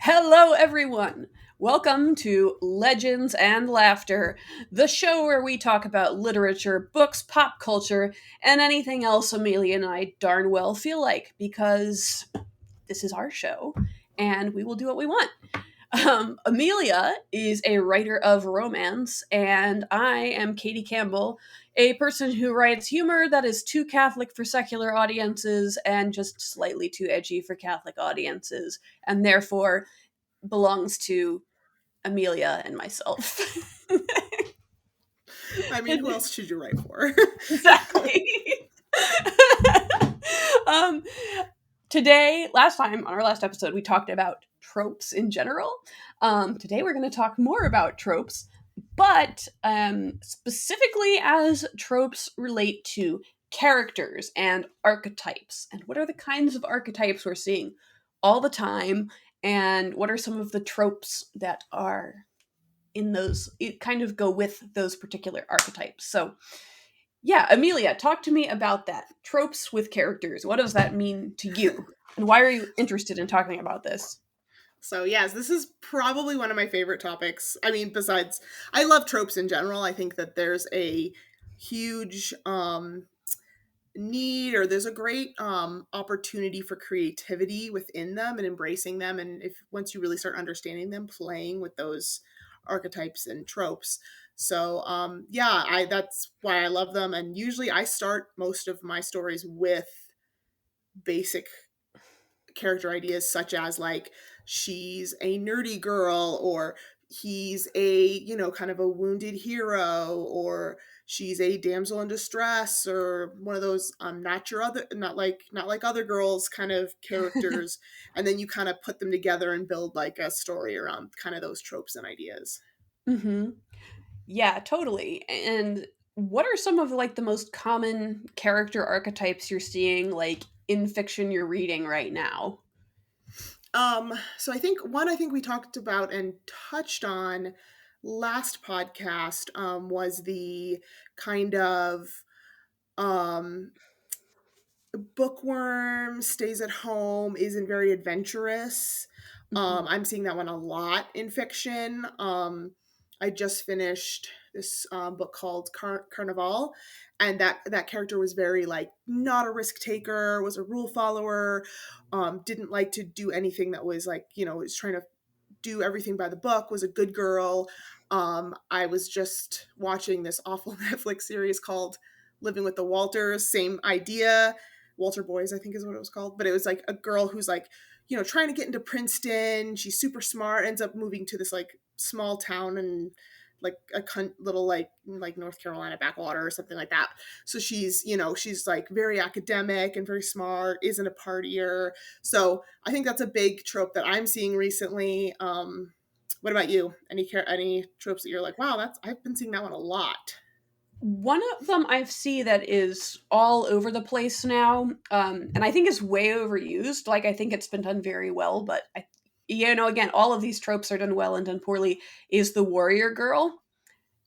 Hello, everyone. Welcome to Legends and Laughter, the show where we talk about literature, books, pop culture, and anything else Amelia and I darn well feel like, because this is our show and we will do what we want. Amelia is a writer of romance, and I am Katie Campbell, a person who writes humor that is too Catholic for secular audiences and just slightly too edgy for Catholic audiences, and therefore belongs to Amelia and myself. I mean, who else should you write for? Exactly. um, Today, last time on our last episode, we talked about tropes in general. Today, we're going to talk more about tropes, but specifically as tropes relate to characters and archetypes. And what are the kinds of archetypes we're seeing all the time? And what are some of the tropes that are in those, it kind of go with those particular archetypes? So, yeah, Amelia, talk to me about that. Tropes with characters. What does that mean to you? And why are you interested in talking about this? So, yes, this is probably one of my favorite topics. I mean, besides, I love tropes in general. I think that there's a huge need, or there's a great opportunity for creativity within them and embracing them. And if once you really start understanding them, playing with those archetypes and tropes. So, yeah, I that's why I love them. And usually I start most of my stories with basic character ideas such as like she's a nerdy girl, or he's a kind of a wounded hero, or she's a damsel in distress, or one of those not your other not like other girls kind of characters. And then you kind of put them together and build like a story around kind of those tropes and ideas. Mm-hmm. Yeah, totally. And what are some of like the most common character archetypes you're seeing like in fiction you're reading right now? So I think we talked about and touched on last podcast was the kind of um bookworm, stays at home, isn't very adventurous. Mm-hmm. I'm seeing that one a lot in fiction. I just finished this book called Carnival, and that character was very like not a risk taker, was a rule follower, didn't like to do anything that was like was trying to do everything by the book, was a good girl. I was just watching this awful Netflix series called Living with the Walters, same idea. Walter Boys, I think is what it was called. But it was like a girl who's like, trying to get into Princeton. She's super smart, ends up moving to this like small town and like a little like North Carolina backwater or something like that. So she's like very academic and very smart, isn't a partier. So I think that's a big trope that I'm seeing recently. What about you? Any tropes that you're like, wow, that's I've been seeing that one a lot. One of them I see that is all over the place now, and I think is way overused. Like I think it's been done very well, but again, all of these tropes are done well and done poorly. Is the warrior girl?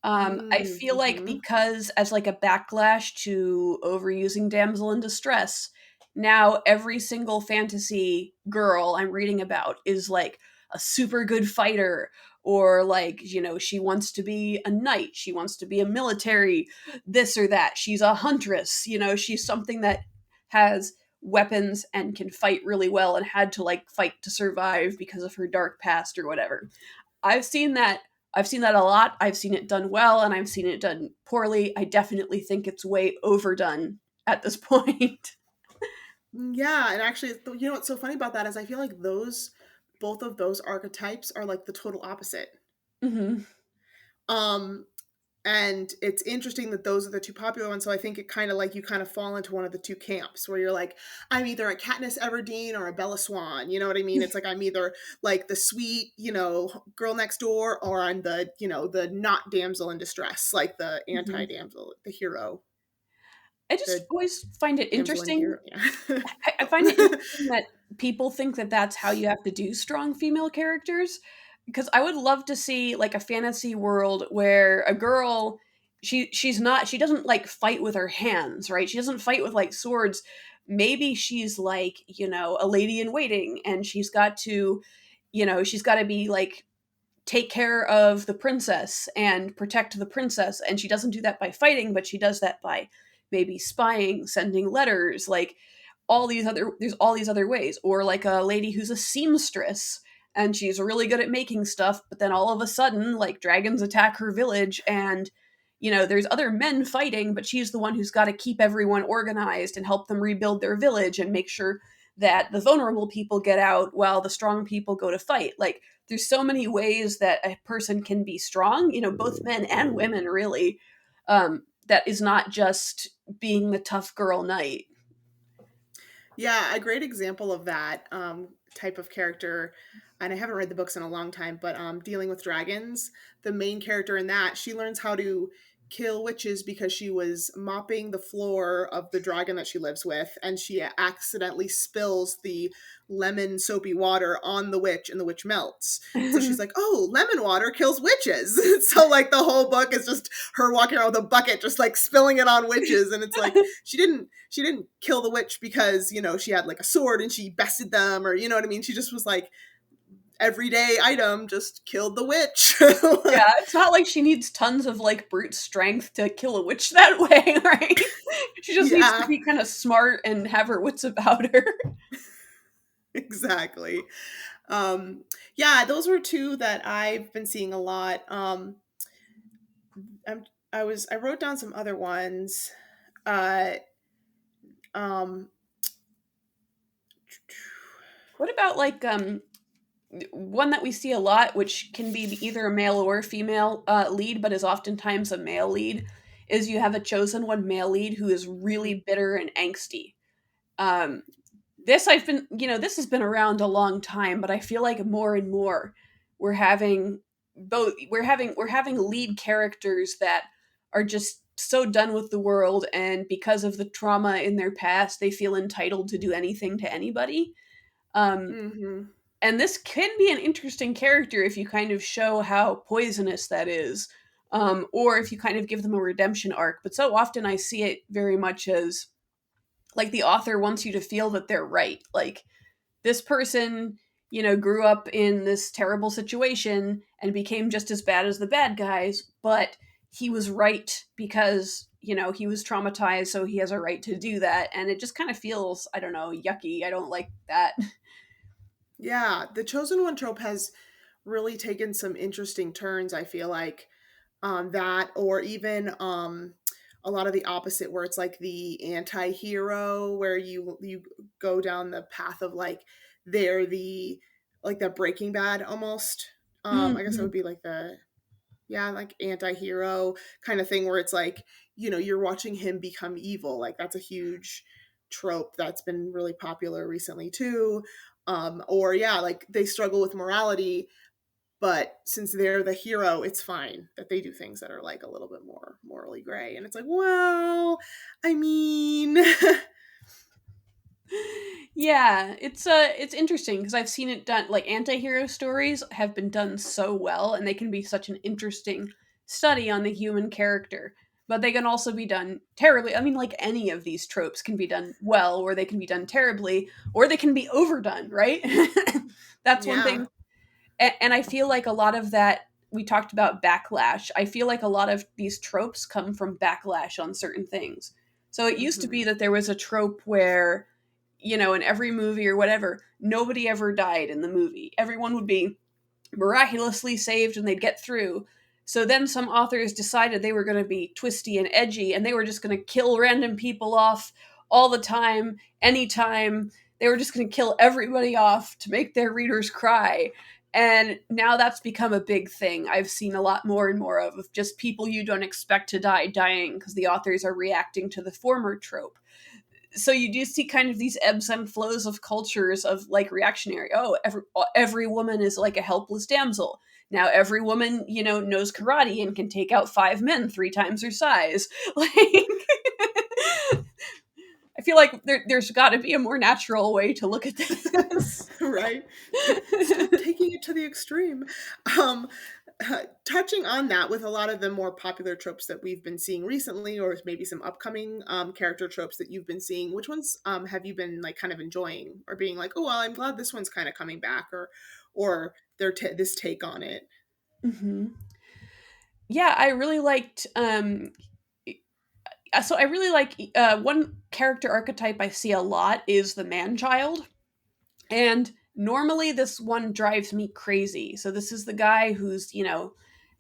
I feel like Mm-hmm. because as like a backlash to overusing damsel in distress, now every single fantasy girl I'm reading about is like a super good fighter, or like, she wants to be a knight, she wants to be a military this or that, she's a huntress, she's something that has weapons and can fight really well and had to like fight to survive because of her dark past or whatever. I've seen that I've seen that a lot. I've seen it done well and I've seen it done poorly. I definitely think it's way overdone at this point. Yeah, and actually, what's so funny about that is I feel like both of those archetypes are like the total opposite. Hmm. Um, and it's interesting that those are the two popular ones. So I think it kind of like you kind of fall into one of the two camps where you're like, I'm either a Katniss Everdeen or a Bella Swan. You know what I mean? It's like I'm either like the sweet, girl next door, or I'm the, the not damsel in distress, like the Hmm. anti damsel, the hero, I just the always find it damsel in interesting. hero. Yeah. I find it interesting that people think that that's how you have to do strong female characters. Because I would love to see like a fantasy world where a girl, she doesn't like fight with her hands, right? She doesn't fight with like swords. Maybe she's like, a lady in waiting and she's got to she's got to be like take care of the princess and protect the princess, and she doesn't do that by fighting, but she does that by maybe spying, sending letters, like there's all these other ways. Or like a lady who's a seamstress and she's really good at making stuff, but then all of a sudden like dragons attack her village, and there's other men fighting, but she's the one who's got to keep everyone organized and help them rebuild their village and make sure that the vulnerable people get out while the strong people go to fight. Like there's so many ways that a person can be strong, both men and women really. That is not just being the tough girl knight. Yeah, a great example of that type of character, and I haven't read the books in a long time, but Dealing with Dragons, the main character in that, she learns how to kill witches because she was mopping the floor of the dragon that she lives with, and she accidentally spills the lemon soapy water on the witch, and the witch melts. So she's like, oh, lemon water kills witches. So like the whole book is just her walking around with a bucket just like spilling it on witches, and it's like she didn't kill the witch because she had like a sword and she bested them, or you know what I mean. She just was like, everyday item just killed the witch. Yeah, it's not like she needs tons of like brute strength to kill a witch that way, right? She just needs to Yeah, be kind of smart and have her wits about her. exactly. um yeah, those were two that I've been seeing a lot. I wrote down some other ones. uh um What about like one that we see a lot, which can be either a male or female lead, but is oftentimes a male lead, is you have a chosen one male lead who is really bitter and angsty. Um, this has been around a long time, but I feel like more and more we're having we're having lead characters that are just so done with the world, and because of the trauma in their past, they feel entitled to do anything to anybody. Um, mhm. and this can be an interesting character if you kind of show how poisonous that is, or if you kind of give them a redemption arc. But so often I see it very much as like the author wants you to feel that they're right. Like this person, grew up in this terrible situation and became just as bad as the bad guys, but he was right because, he was traumatized, so he has a right to do that. And it just kind of feels, I don't know, yucky. I don't like that. Yeah, the chosen one trope has really taken some interesting turns, I feel like. That, or even a lot of the opposite, where it's like the anti-hero, where you go down the path of like they're the like the Breaking Bad almost. I guess it would Mhm. be like the, yeah, like anti-hero kind of thing, where it's like, you're watching him become evil. Like that's a huge trope that's been really popular recently too. Or yeah, like they struggle with morality, but since they're the hero, it's fine that they do things that are like a little bit more morally gray. And it's like, well, I mean, Yeah, it's interesting because I've seen it done. Like anti-hero stories have been done so well, and they can be such an interesting study on the human character. But they can also be done terribly. I mean, like any of these tropes can be done well, or they can be done terribly, or they can be overdone, right? That's one yeah. thing. And I feel like a lot of that, we talked about backlash. I feel like a lot of these tropes come from backlash on certain things. So it used to Hmm. be that there was a trope where, in every movie or whatever, nobody ever died in the movie. Everyone would be miraculously saved and they'd get through. So then some authors decided they were going to be twisty and edgy, and they were just going to kill random people off all the time, anytime. They were just going to kill everybody off to make their readers cry. And now that's become a big thing. I've seen a lot more and more of just people you don't expect to die dying because the authors are reacting to the former trope. So you do see kind of these ebbs and flows of cultures of like reactionary. Oh, every woman is like a helpless damsel. Now every woman, knows karate and can take out 5 men 3 times her size. Like, I feel like there's got to be a more natural way to look at this. Right. Stop taking it to the extreme. Um, touching on that, with a lot of the more popular tropes that we've been seeing recently, or maybe some upcoming character tropes that you've been seeing, which ones have you been like kind of enjoying, or being like, oh well, I'm glad this one's kind of coming back, or this take on it? Hmm. Yeah, I really liked. So I really like one character archetype I see a lot is the man child. And normally this one drives me crazy. So this is the guy who's,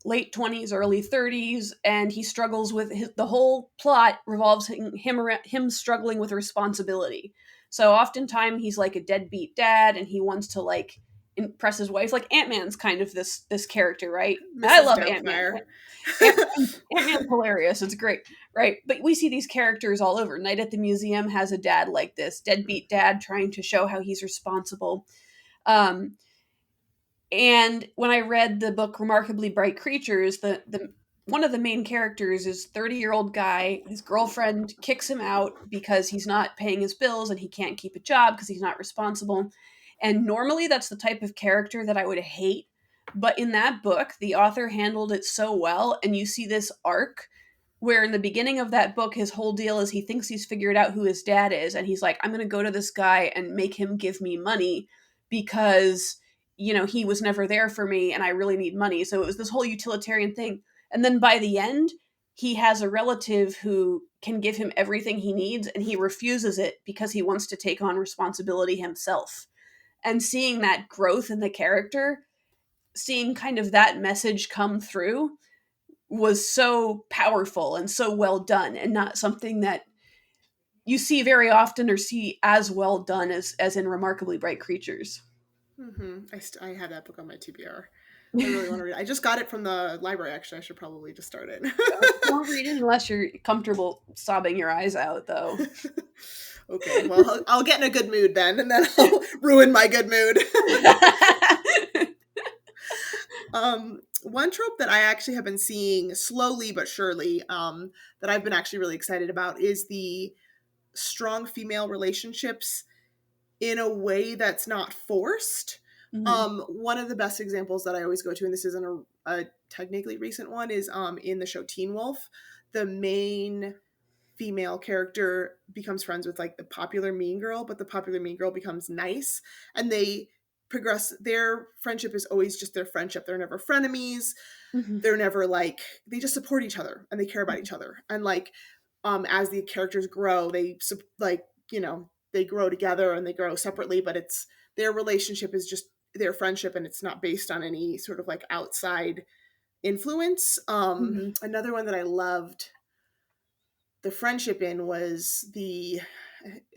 late 20s, early 30s, and he struggles with the whole plot revolves him struggling with responsibility. So oftentimes he's like a deadbeat dad and he wants to like impress his wife. Like Ant-Man's kind of this character, right? And I Mrs. love Ant-Man. Doubtfire. Ant-Man's hilarious. It's great, right? But we see these characters all over. Night at the Museum has a dad like this, deadbeat dad trying to show how he's responsible. Um, and when I read the book Remarkably Bright Creatures, the one of the main characters is 30-year-old guy. His girlfriend kicks him out because he's not paying his bills and he can't keep a job because he's not responsible. And normally that's the type of character that I would hate. But in that book, the author handled it so well. And you see this arc where in the beginning of that book, his whole deal is he thinks he's figured out who his dad is. And he's like, I'm going to go to this guy and make him give me money because, he was never there for me and I really need money. So it was this whole utilitarian thing. And then by the end, he has a relative who can give him everything he needs and he refuses it because he wants to take on responsibility himself. And seeing that growth in the character, seeing kind of that message come through was so powerful and so well done and not something that you see very often or see as well done as in Remarkably Bright Creatures. I have that book on my TBR. I really want to read it. I just got it from the library, actually. I should probably just start it. Don't read it unless you're comfortable sobbing your eyes out, though. Okay, well, I'll get in a good mood then, and then I'll ruin my good mood. One trope that I actually have been seeing slowly but surely, that I've been actually really excited about, is the strong female relationships in a way that's not forced. Mhm. One of the best examples that I always go to, and this isn't a technically recent one, is in the show Teen Wolf. The main female character becomes friends with like the popular mean girl, but the popular mean girl becomes nice, and they progress. Their friendship is always just their friendship. They're never frenemies. Mhm. They're never like, they just support each other and they care about each other. And like, as the characters grow, like, they grow together and they grow separately, but it's their relationship is just their friendship, and it's not based on any sort of like outside influence. Mhm. Another one that I loved the friendship in was the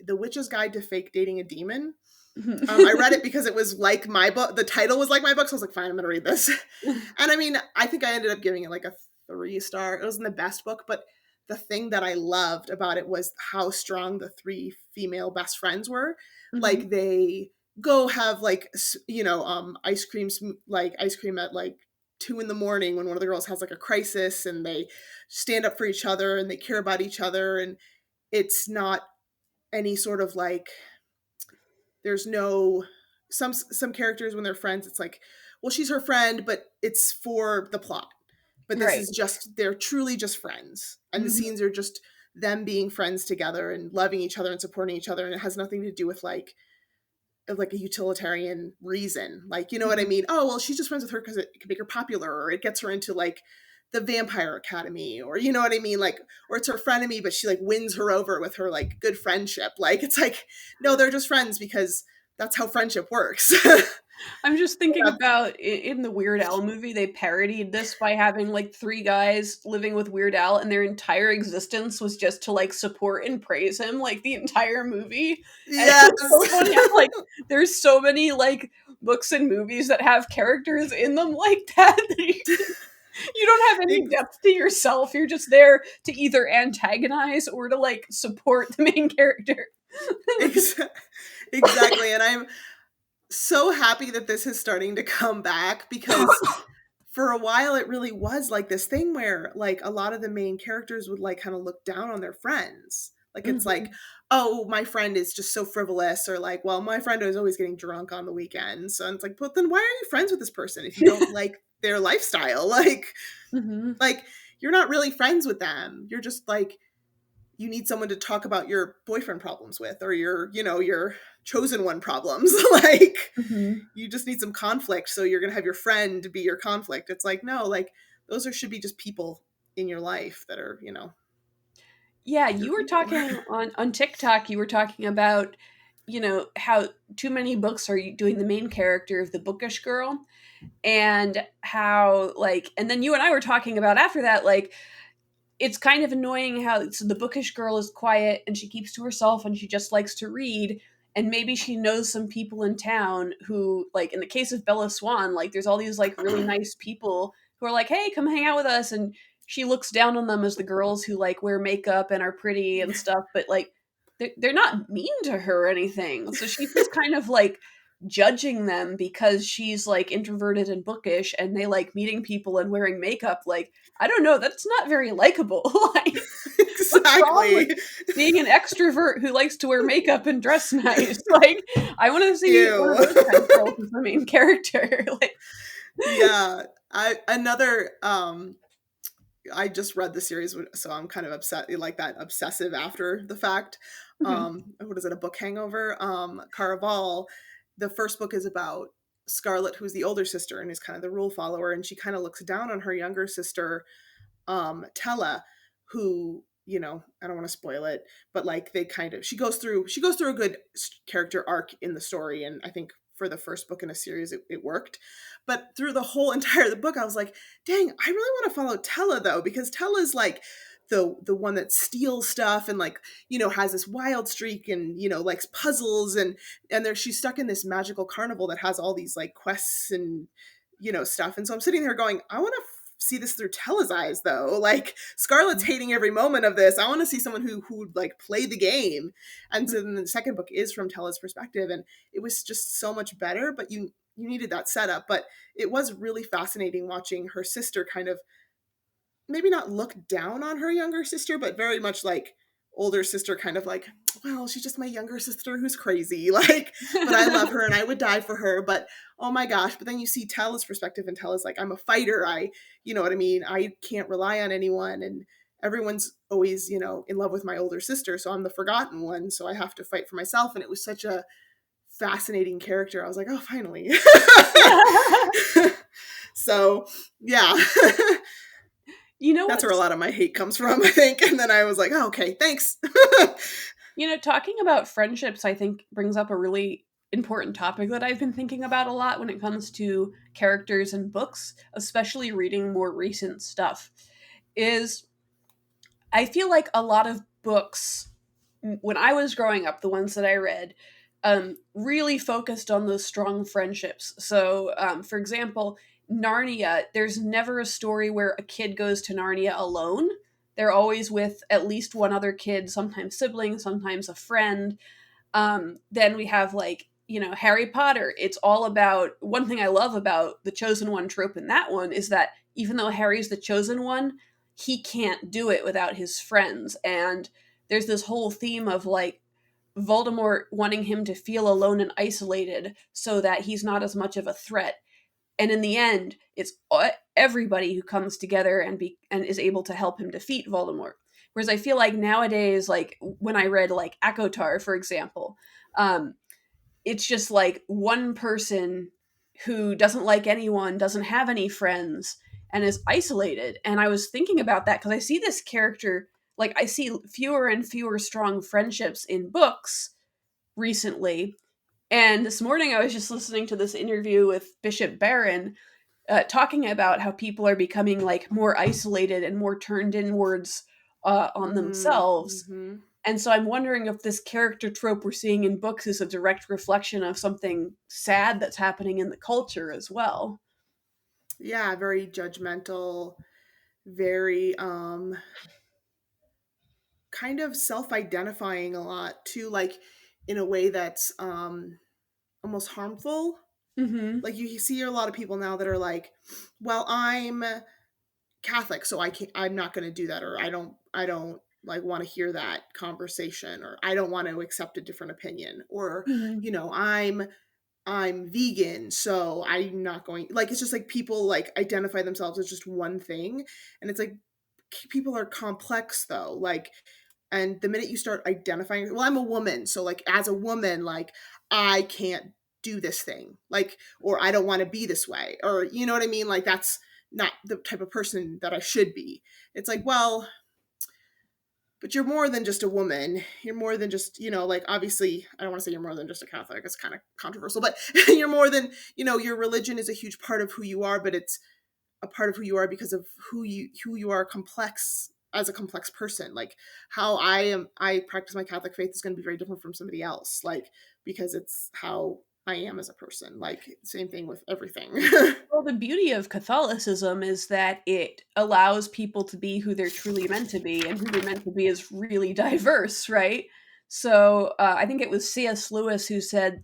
Witch's Guide to Fake Dating a Demon. I read it because it was like my book. The title was like my book, so I was like, fine, I'm going to read this. And I mean, I think I ended up giving it like a 3-star. It wasn't the best book, but the thing that I loved about it was how strong the 3 female best friends were. Mhm. Like, they go have like, ice cream, like ice cream at like 2 in the morning when one of the girls has like a crisis, and they stand up for each other and they care about each other. And it's not any sort of like, there's no, some characters when they're friends, it's like, well, she's her friend, but it's for the plot. But this Right. is just, they're truly just friends, and the Mhm. scenes are just them being friends together and loving each other and supporting each other, and it has nothing to do with like a utilitarian reason, like, you know what I Mhm. mean? Oh well, she's just friends with her because it can make her popular, or it gets her into like the vampire academy, or you know what I mean, like, or it's her frenemy but she like wins her over with her like good friendship. Like, it's like, no, they're just friends because that's how friendship works. I'm just thinking Yeah. about in the Weird Al movie, they parodied this by having like 3 guys living with Weird Al, and their entire existence was just to like support and praise him, like the entire movie. And it Yes. was so funny how like there's so many like books and movies that have characters in them like that. You don't have any Ex- depth to yourself. You're just there to either antagonize or to like support the main character. ex- exactly. And I'm so happy that this is starting to come back, because for a while it really was like this thing where like a lot of the main characters would like kind of look down on their friends. Like it's like, Mhm. oh, my friend is just so frivolous, or like, well, my friend is always getting drunk on the weekends. So it's like, but then why are you friends with this person if you don't like their lifestyle? Mhm. Like you're not really friends with them. You're just like, you need someone to talk about your boyfriend problems with, or your chosen one problems. Like Mhm. you just need some conflict, so you're going to have your friend be your conflict. It's like, no, like those should be just people in your life that are, Yeah, your you were people. talking on TikTok, you were talking about, how too many books are doing the main character of the bookish girl, and how, like, and then you and I were talking about after that, like, it's kind of annoying how, so the bookish girl is quiet and she keeps to herself and she just likes to read, and maybe she knows some people in town who, like in the case of Bella Swan, like there's all these like really nice people who are like, hey, come hang out with us, and she looks down on them as the girls who like wear makeup and are pretty and stuff, but like they're not mean to her or anything, so she's just kind of like judging them because she's like introverted and bookish and they like meeting people and wearing makeup. Like, I don't know, that's not very likable. Like, what's wrong with Exactly. being an extrovert who likes to wear makeup and dress nice? Like, I want to see one of Ew. those kind of girls as the main character. Like, Yeah. I just read the series, so I'm kind of upset, like that obsessive after the fact. mhm, What is it? A book hangover? Caraval. The first book is about Scarlett, who's the older sister and is kind of the rule follower, and she kind of looks down on her younger sister, Tella, who, I don't want to spoil it, but like she goes through a good character arc in the story, and I think for the first book in a series it worked. But through the whole entire the book, I was like, dang, I really want to follow Tella though, because Tella's like the one that steals stuff and like, has this wild streak and, likes puzzles, and there she's stuck in this magical carnival that has all these like quests and, stuff. And so I'm sitting there going, I want to see this through Tella's eyes though. Like Scarlett's hating every moment of this. I want to see someone who would like play the game. And so then the second book is from Tella's perspective, and it was just so much better. But you needed that setup. But it was really fascinating watching her sister kind of maybe not look down on her younger sister, but very much like older sister, kind of like, well, she's just my younger sister who's crazy. Like, but I love her and I would die for her. But oh my gosh. But then you see Tella's perspective, and Tella's like, I'm a fighter. You know what I mean? I can't rely on anyone. And everyone's always, in love with my older sister. So I'm the forgotten one. So I have to fight for myself. And it was such a fascinating character. I was like, oh, finally. So yeah. That's where a what's lot of my hate comes from, I think. And then I was like, oh, okay, thanks. talking about friendships, I think brings up a really important topic that I've been thinking about a lot when it comes to characters and books, especially reading more recent stuff. Is I feel like a lot of books, when I was growing up, the ones that I read, really focused on those strong friendships. So, for example, Narnia, there's never a story where a kid goes to Narnia alone. They're always with at least one other kid, sometimes sibling, sometimes a friend. Then we have like, Harry Potter. It's all about, one thing I love about the chosen one trope in that one is that even though Harry's the chosen one, he can't do it without his friends. And there's this whole theme of like Voldemort wanting him to feel alone and isolated so that he's not as much of a threat. And in the end, it's everybody who comes together and is able to help him defeat Voldemort. Whereas I feel like nowadays, like when I read like Akotar, for example, um, it's just like one person who doesn't like anyone, doesn't have any friends, and is isolated. And I was thinking about that because I see this character, like I see fewer and fewer strong friendships in books recently. And this morning I was just listening to this interview with Bishop Barron, talking about how people are becoming like more isolated and more turned inwards on themselves. Mm-hmm. And so I'm wondering if this character trope we're seeing in books is a direct reflection of something sad that's happening in the culture as well. Yeah, very judgmental, very kind of self-identifying a lot too, like in a way that's almost harmful. Mm-hmm. Like you see a lot of people now that are like, well, I'm Catholic, so I'm not going to do that, or I don't like want to hear that conversation, or I don't want to accept a different opinion, or Mhm. I'm vegan, so I'm not going, like, it's just like people like identify themselves as just one thing. And it's like people are complex though. Like, and the minute you start identifying, well, I'm a woman, so like as a woman, like I can't do this thing, like, or I don't want to be this way, or you know what I mean? Like that's not the type of person that I should be. It's like, well, but you're more than just a woman. You're more than just, like, obviously, I don't want to say you're more than just a Catholic. It's kind of controversial, but you're more than, your religion is a huge part of who you are, but it's a part of who you are because of who you are complex as a complex person. Like how I practice my Catholic faith is going to be very different from somebody else. Like, because it's how I am as a person. Like same thing with everything. Well, the beauty of Catholicism is that it allows people to be who they're truly meant to be, and who they're meant to be is really diverse, right? So I think it was C.S. Lewis who said,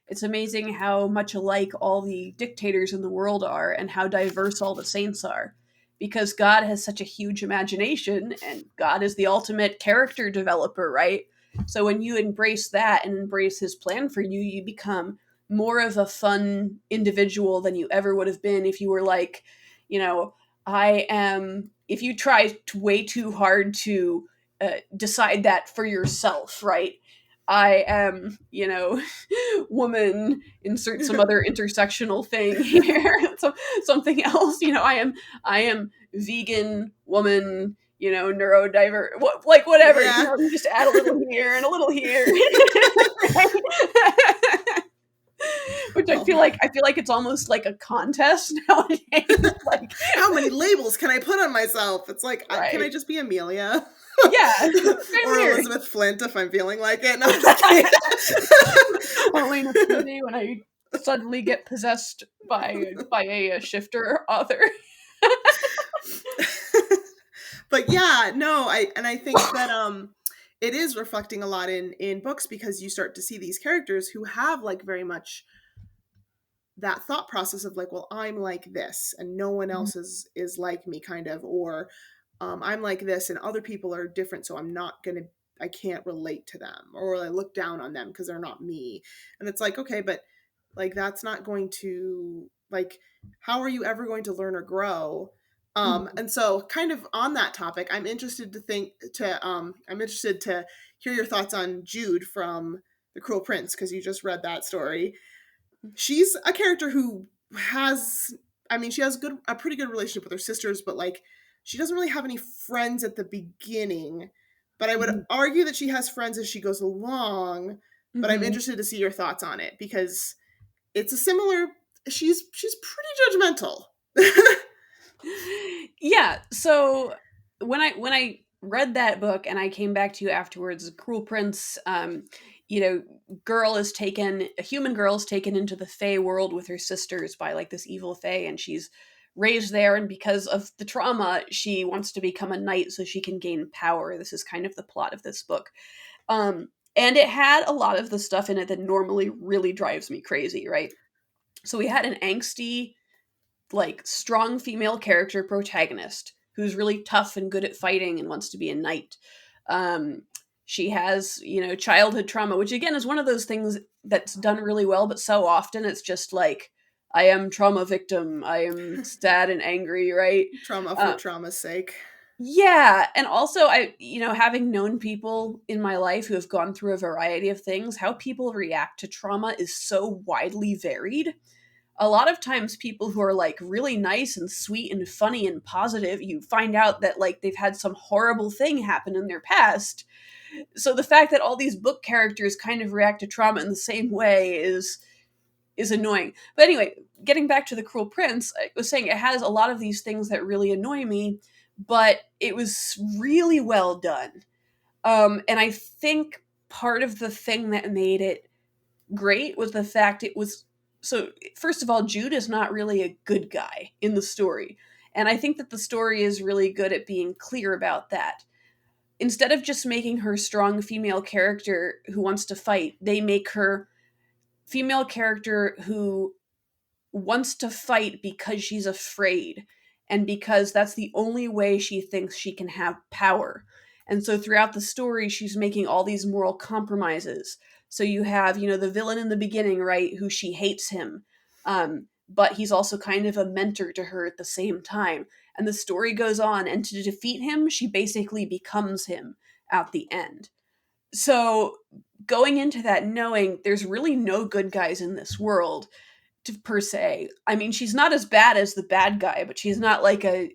it's amazing how much alike all the dictators in the world are, and how diverse all the saints are. Because God has such a huge imagination, and God is the ultimate character developer, right? So when you embrace that and embrace his plan for you, you become more of a fun individual than you ever would have been if you were like, you know, if you try way too hard to decide that for yourself, right? I am, woman, insert some other intersectional thing here, so, something else, I am vegan, woman, neurodiverse, like whatever, Yeah. you just add a little here and a little here. Which I Well, feel like it's almost like a contest nowadays. Like, how many labels can I put on myself? It's like, can I right? just be Amelia? Yeah, same Or here. Elizabeth Flint if I'm feeling like it. No, I'm just kidding. Only in a smoothie when I suddenly get possessed by a shifter author. But yeah, no, I think that it is reflecting a lot in books, because you start to see these characters who have like very much that thought process of like, well, I'm like this and no one else is like me, kind of, or I'm like this and other people are different, so I can't relate to them, or I look down on them because they're not me. And it's like, okay, but like that's not going to, like, how are you ever going to learn or grow? And so kind of on that topic, I'm interested to hear your thoughts on Jude from The Cruel Prince, because you just read that story. She's a character who has, I mean, she has a pretty good relationship with her sisters, but like she doesn't really have any friends at the beginning. But I would argue that she has friends as she goes along. But I'm Hmm. interested to see your thoughts on it, because it's a similar, she's pretty judgmental. Yeah. So when I read that book and I came back to you afterwards, Cruel Prince, you know, a human girl is taken into the Fey world with her sisters by like this evil Fey, and she's raised there. And because of the trauma, she wants to become a knight so she can gain power. This is kind of the plot of this book. And it had a lot of the stuff in it that normally really drives me crazy, right? So we had an angsty, like strong female character protagonist who's really tough and good at fighting and wants to be a knight. Um, she has, childhood trauma, which again is one of those things that's done really well, but so often it's just like, I am trauma victim. I am sad and angry, right? Trauma for Uh, trauma's sake. yeah, and also having known people in my life who have gone through a variety of things, how people react to trauma is so widely varied. A lot of times people who are like really nice and sweet and funny and positive, you find out that like they've had some horrible thing happen in their past. So the fact that all these book characters kind of react to trauma in the same way is annoying. But anyway, getting back to The Cruel Prince, I was saying it has a lot of these things that really annoy me, but it was really well done. And I think part of the thing that made it great was the fact it was, so first of all, Jude is not really a good guy in the story. And I think that the story is really good at being clear about that. Instead of just making her strong female character who wants to fight, they make her female character who wants to fight because she's afraid, and because that's the only way she thinks she can have power. And so throughout the story, she's making all these moral compromises. So you have, the villain in the beginning, right, who she hates him. But he's also kind of a mentor to her at the same time. And the story goes on, and to defeat him, she basically becomes him at the end. So going into that knowing there's really no good guys in this world per se. I mean, she's not as bad as the bad guy, but she's not like a,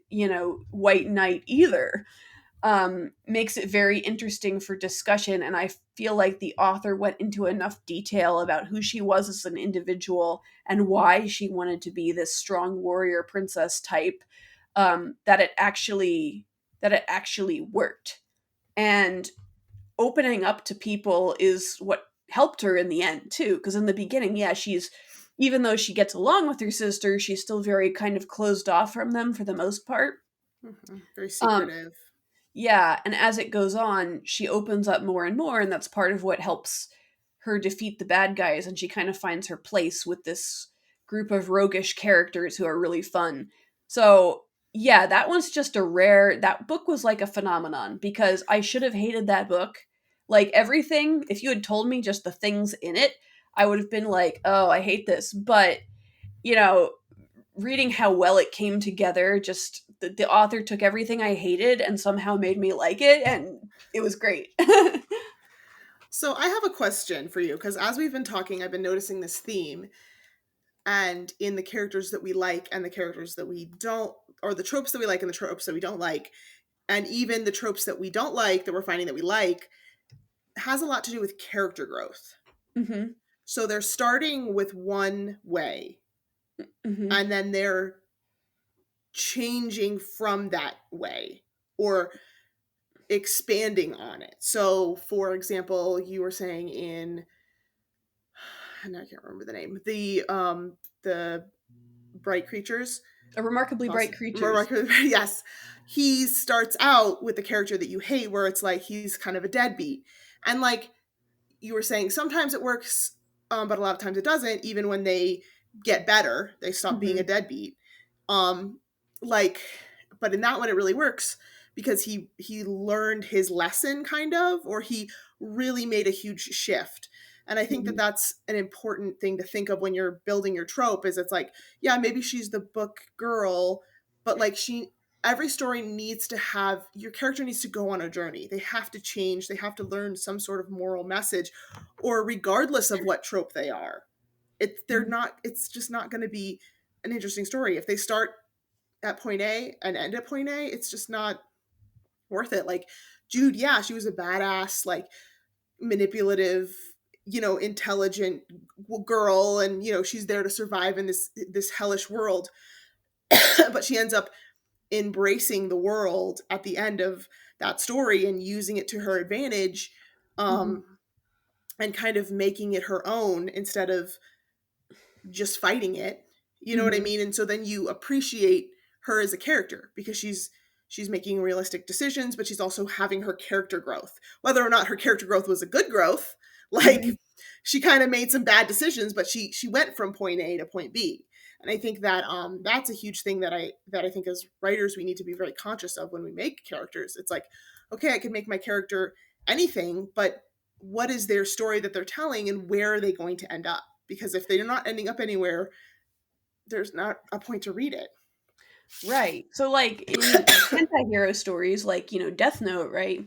white knight either. Makes it very interesting for discussion. And I feel like the author went into enough detail about who she was as an individual and why she wanted to be this strong warrior princess type, that it actually worked. And opening up to people is what helped her in the end too, because in the beginning, yeah, she's, even though she gets along with her sister, she's still very kind of closed off from them for the most part. Very um secretive. yeah, and as it goes on, she opens up more and more, and that's part of what helps her defeat the bad guys, and she kind of finds her place with this group of roguish characters who are really fun. So, yeah, that book was like a phenomenon because I should have hated that book. Like everything, if you had told me just the things in it, I would have been like, "Oh, I hate this." But, you know, reading how well it came together, just the author took everything I hated and somehow made me like it, and it was great. So I have a question for you because as we've been talking, I've been noticing this theme, and in the characters that we like and the characters that we don't, or the tropes that we like and the tropes that we don't like, and even the tropes that we don't like that we're finding that we like, has a lot to do with character growth. Hmm. So they're starting with one way Hmm. and then they're changing from that way or expanding on it. So, for example, you were saying in, and I can't remember the name, the bright creatures. A remarkably bright creatures. Yes, he starts out with the character that you hate, where it's like he's kind of a deadbeat, and like you were saying, sometimes it works, but a lot of times it doesn't. Even when they get better, they stop being a Hmm. deadbeat. Um, like, but in that one, it really works because he learned his lesson, kind of, or he really made a huge shift. And I think that Hmm. that's an important thing to think of when you're building your trope. Is it's like, yeah, maybe she's the book girl, but like every story needs to have, your character needs to go on a journey. They have to change. They have to learn some sort of moral message, or regardless of what trope they are, it's just not going to be an interesting story if they start at point A and end at point A. It's just not worth it. Like Jude, yeah, she was a badass, like manipulative, intelligent girl, and she's there to survive in this hellish world. But she ends up embracing the world at the end of that story and using it to her advantage, Hmm. um, and kind of making it her own instead of just fighting it. You know what I Hmm. mean? And so then you appreciate her as a character because she's making realistic decisions, but she's also having her character growth. Whether or not her character growth was a good growth, like Hmm. she kind of made some bad decisions, but she went from point A to point B. And I think that that's a huge thing that I think as writers we need to be very conscious of when we make characters. It's like, okay, I can make my character anything, but what is their story that they're telling and where are they going to end up? Because if they're not ending up anywhere, there's not a point to read it. Right. So, like in anti-hero stories, like Death Note, right?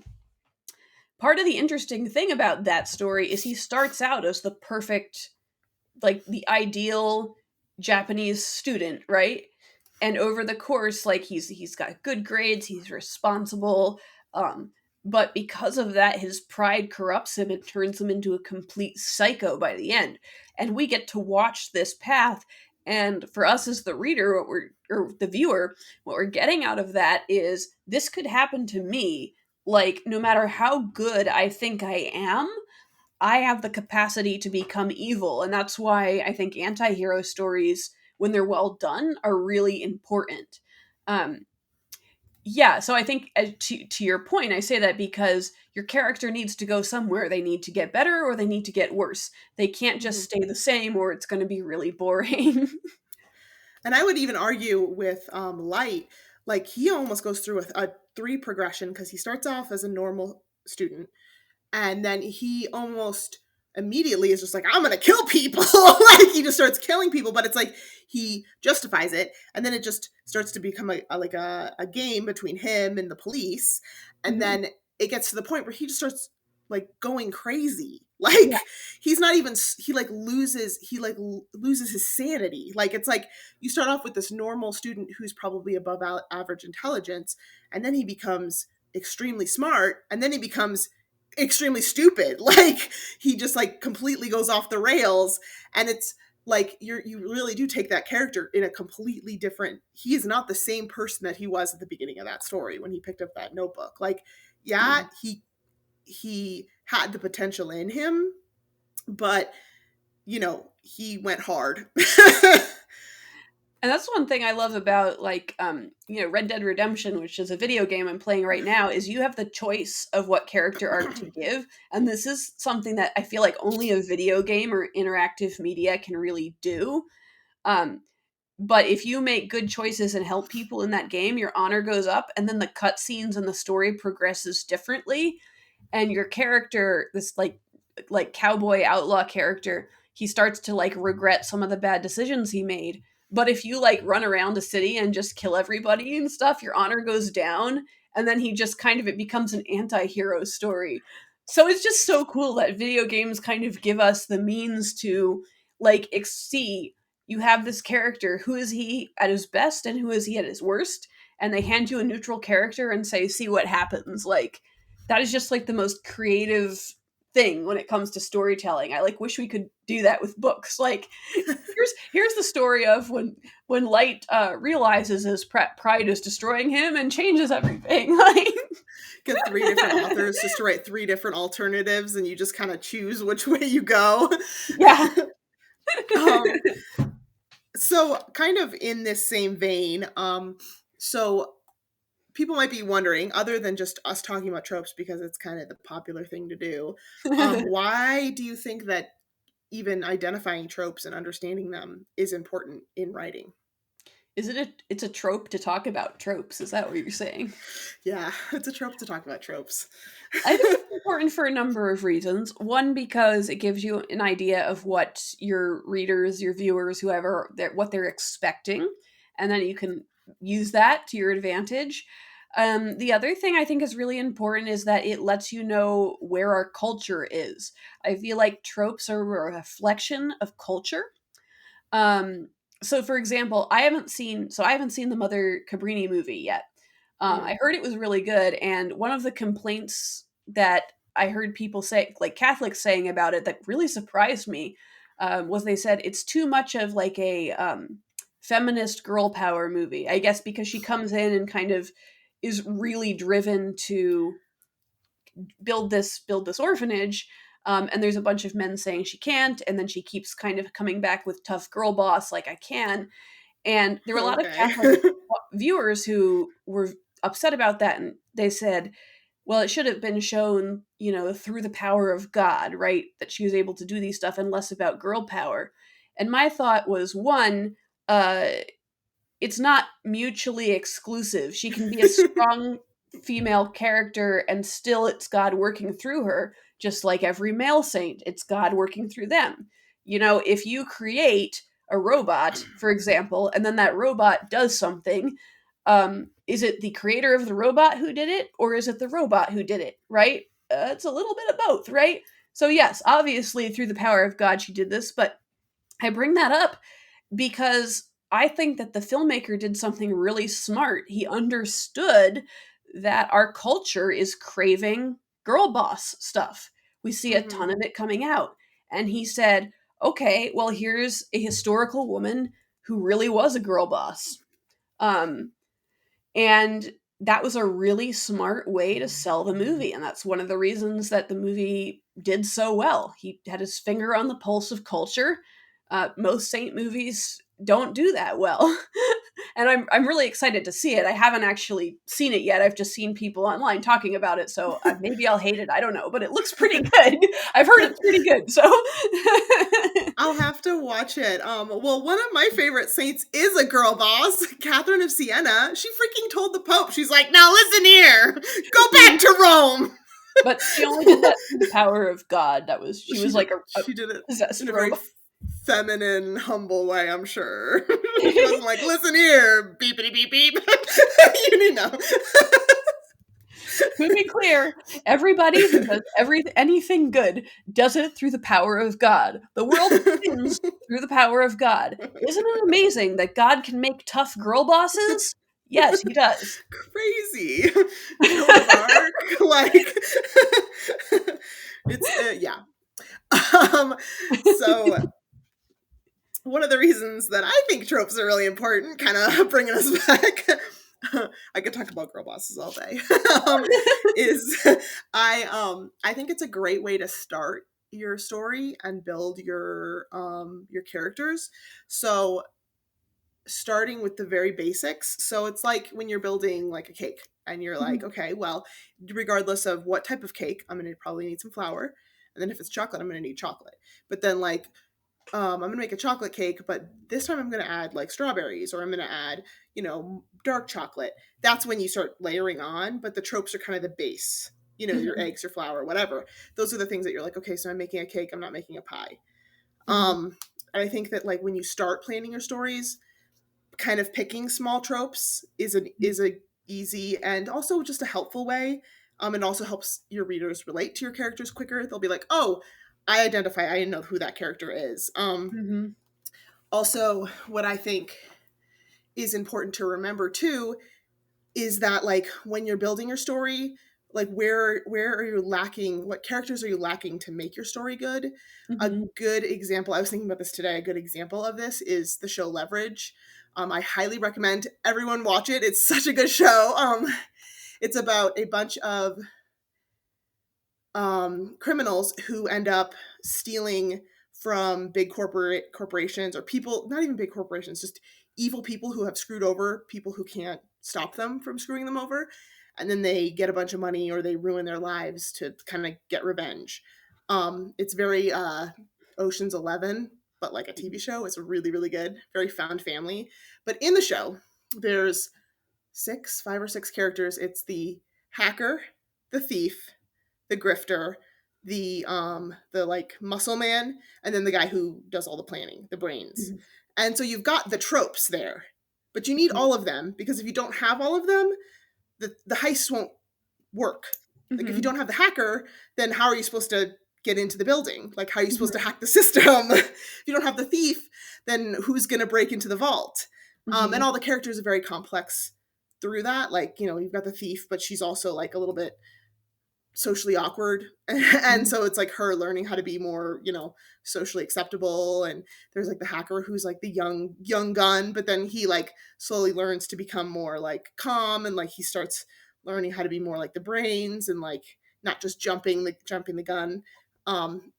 Part of the interesting thing about that story is he starts out as the perfect, like the ideal Japanese student, right? And over the course, like he's got good grades, he's responsible, um, but because of that, his pride corrupts him and turns him into a complete psycho by the end. And we get to watch this path. And for us as the reader, or the viewer, what we're getting out of that is this could happen to me. Like, no matter how good I think I am, I have the capacity to become evil. And that's why I think anti hero stories, when they're well done, are really important. Um, yeah, so I think to your point, I say that because your character needs to go somewhere. They need to get better or they need to get worse. They can't just Mhm. stay the same or it's going to be really boring. And I would even argue with Light, like he almost goes through a three progression because he starts off as a normal student, and then he almost immediately is just like, I'm gonna kill people. Like he just starts killing people, but it's like he justifies it, and then it just starts to become a game between him and the police, and Mhm. then it gets to the point where he just starts like going crazy. Yeah. Like he's not even, he loses his sanity. Like it's like you start off with this normal student who's probably above average intelligence, and then he becomes extremely smart, and then he becomes extremely stupid. Like he just like completely goes off the rails, and it's like you really do take that character in a completely different, he is not the same person that he was at the beginning of that story when he picked up that notebook. Like yeah, Yeah. he had the potential in him, but he went hard. And that's one thing I love about like Red Dead Redemption, which is a video game I'm playing right now, is you have the choice of what character arc to give. And this is something that I feel like only a video game or interactive media can really do. Um, but if you make good choices and help people in that game, your honor goes up, and then the cutscenes and the story progresses differently, and your character, this like cowboy outlaw character, he starts to like regret some of the bad decisions he made. But if you like run around the city and just kill everybody and stuff, your honor goes down, and then he just kind of, it becomes an anti-hero story. So it's just so cool that video games kind of give us the means to like see, you have this character, who is he at his best and who is he at his worst, and they hand you a neutral character and say, see what happens. Like that is just like the most creative thing when it comes to storytelling. I like wish we could do that with books. Like here's the story of when Light realizes his pride is destroying him and changes everything. Like Get three different authors just to write three different alternatives, and you just kind of choose which way you go. yeah. um, so kind of in this same vein, so people might be wondering, other than just us talking about tropes because it's kind of the popular thing to do, why do you think that even identifying tropes and understanding them is important in writing? Is it it's a trope to talk about tropes? Is that what you're saying? Yeah, it's a trope to talk about tropes. I think it's important for a number of reasons. One, because it gives you an idea of what your readers, your viewers, whoever, what they're expecting, and then you can use that to your advantage. The other thing I think is really important is that it lets you know where our culture is. I feel like tropes are a reflection of culture. Um, so, for example, I haven't seen the Mother Cabrini movie yet. I Mm. heard it was really good, and one of the complaints that I heard people say, like Catholics saying about it, that really surprised me, was they said it's too much of like a feminist girl power movie. I guess because she comes in and kind of is really driven to build this orphanage, and there's a bunch of men saying she can't, and then she keeps kind of coming back with tough girl boss, like I can. And there were a lot of Okay. Catholic viewers who were upset about that, and they said, well, it should have been shown, through the power of God, right? That she was able to do these stuff and less about girl power. And my thought was, one, uh, it's not mutually exclusive. She can be a strong female character and still it's God working through her, just like every male saint, it's God working through them. If you create a robot, for example, and then that robot does something, is it the creator of the robot who did it, or is it the robot who did it, right? It's a little bit of both, right? So, yes, obviously, through the power of God, she did this, but I bring that up because I think that the filmmaker did something really smart. He understood that our culture is craving girl boss stuff. We see a ton Hmm. of it coming out. And he said, okay, well, here's a historical woman who really was a girl boss. Um, and that was a really smart way to sell the movie. And that's one of the reasons that the movie did so well. He had his finger on the pulse of culture. Most Saint movies don't do that well. And I'm really excited to see it. I haven't actually seen it yet. I've just seen people online talking about it. So maybe I'll hate it. I don't know. But it looks pretty good. I've heard it's pretty good. So. I'll have to watch it. Well, one of my favorite saints is a girl boss, Catherine of Siena. She freaking told the Pope, she's like, now listen here, go back to Rome. But she only did that through the power of God. She was like a She did it possessed in a very robot. feminine, humble way, I'm sure. She wasn't like, listen here, beepity beep beep. You know. To be clear, everybody who does anything good does it through the power of God. The world spins through the power of God. Isn't it amazing that God can make tough girl bosses? Yes, he does. Crazy. Joan of Arc, like it's yeah. So one of the reasons that I think tropes are really important, kind of bringing us back, I could talk about girl bosses all day, is I think it's a great way to start your story and build your characters. So starting with the very basics. So it's like when you're building like a cake and you're like, Mhm, okay, well, regardless of what type of cake, I'm going to probably need some flour. And then if it's chocolate, I'm going to need chocolate. But then like I'm gonna make a chocolate cake, but this time I'm gonna add like strawberries, or I'm gonna add, dark chocolate. That's when you start layering on, but the tropes are kind of the base. Your mhm, eggs, your flour, whatever. Those are the things that you're like, okay, so I'm making a cake. I'm not making a pie. mhm, And I think that like when you start planning your stories, kind of picking small tropes is a easy and also just a helpful way. And also helps your readers relate to your characters quicker. They'll be like, oh, I know who that character is. mhm, Also, what I think is important to remember too is that like when you're building your story, like where are you lacking, what characters are you lacking to make your story good? A mhm. good example, I was thinking about this today, a good example of this is the show Leverage. I highly recommend everyone watch it. It's such a good show. It's about a bunch of criminals who end up stealing from big corporations, or people, not even big corporations, just evil people who have screwed over people who can't stop them from screwing them over. And then they get a bunch of money or they ruin their lives to kind of get revenge. It's very Ocean's 11, but like a TV show. It's really, really good. Very found family. But in the show, there's five or six characters. It's the hacker, the thief, the grifter, the like muscle man, and then the guy who does all the planning, the brains. Mhm, And so you've got the tropes there. But you need mhm, all of them, because if you don't have all of them, the heist won't work. Like if you mhm, don't have the hacker, then how are you supposed to get into the building? Like how are you supposed to mhm, hack the system? If you don't have the thief, then who's going to break into the vault? And mhm, all the characters are very complex through that. Like, you've got the thief, but she's also like a little bit socially awkward. And mhm, so it's like her learning how to be more, socially acceptable. And there's like the hacker who's like the young gun, but then he like slowly learns to become more like calm, and like he starts learning how to be more like the brains, and like not just jumping the gun.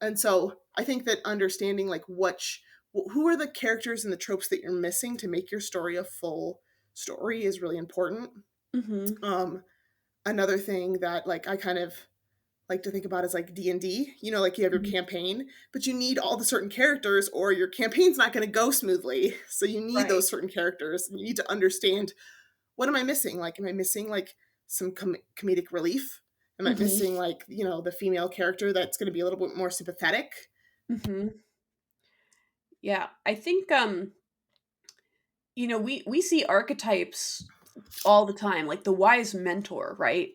And so I think that understanding like who are the characters and the tropes that you're missing to make your story a full story is really important. mhm, um Another thing that like I kind of like to think about is like D&D. Like you have your mhm. campaign, but you need all the certain characters or your campaign's not going to go smoothly. So you need Right. those certain characters. You need to understand, what am I missing? Like, am I missing like some comedic relief? Am I Mhm, missing like, the female character that's going to be a little bit more sympathetic? mhm. Yeah, I think we see archetypes all the time, like the wise mentor, right?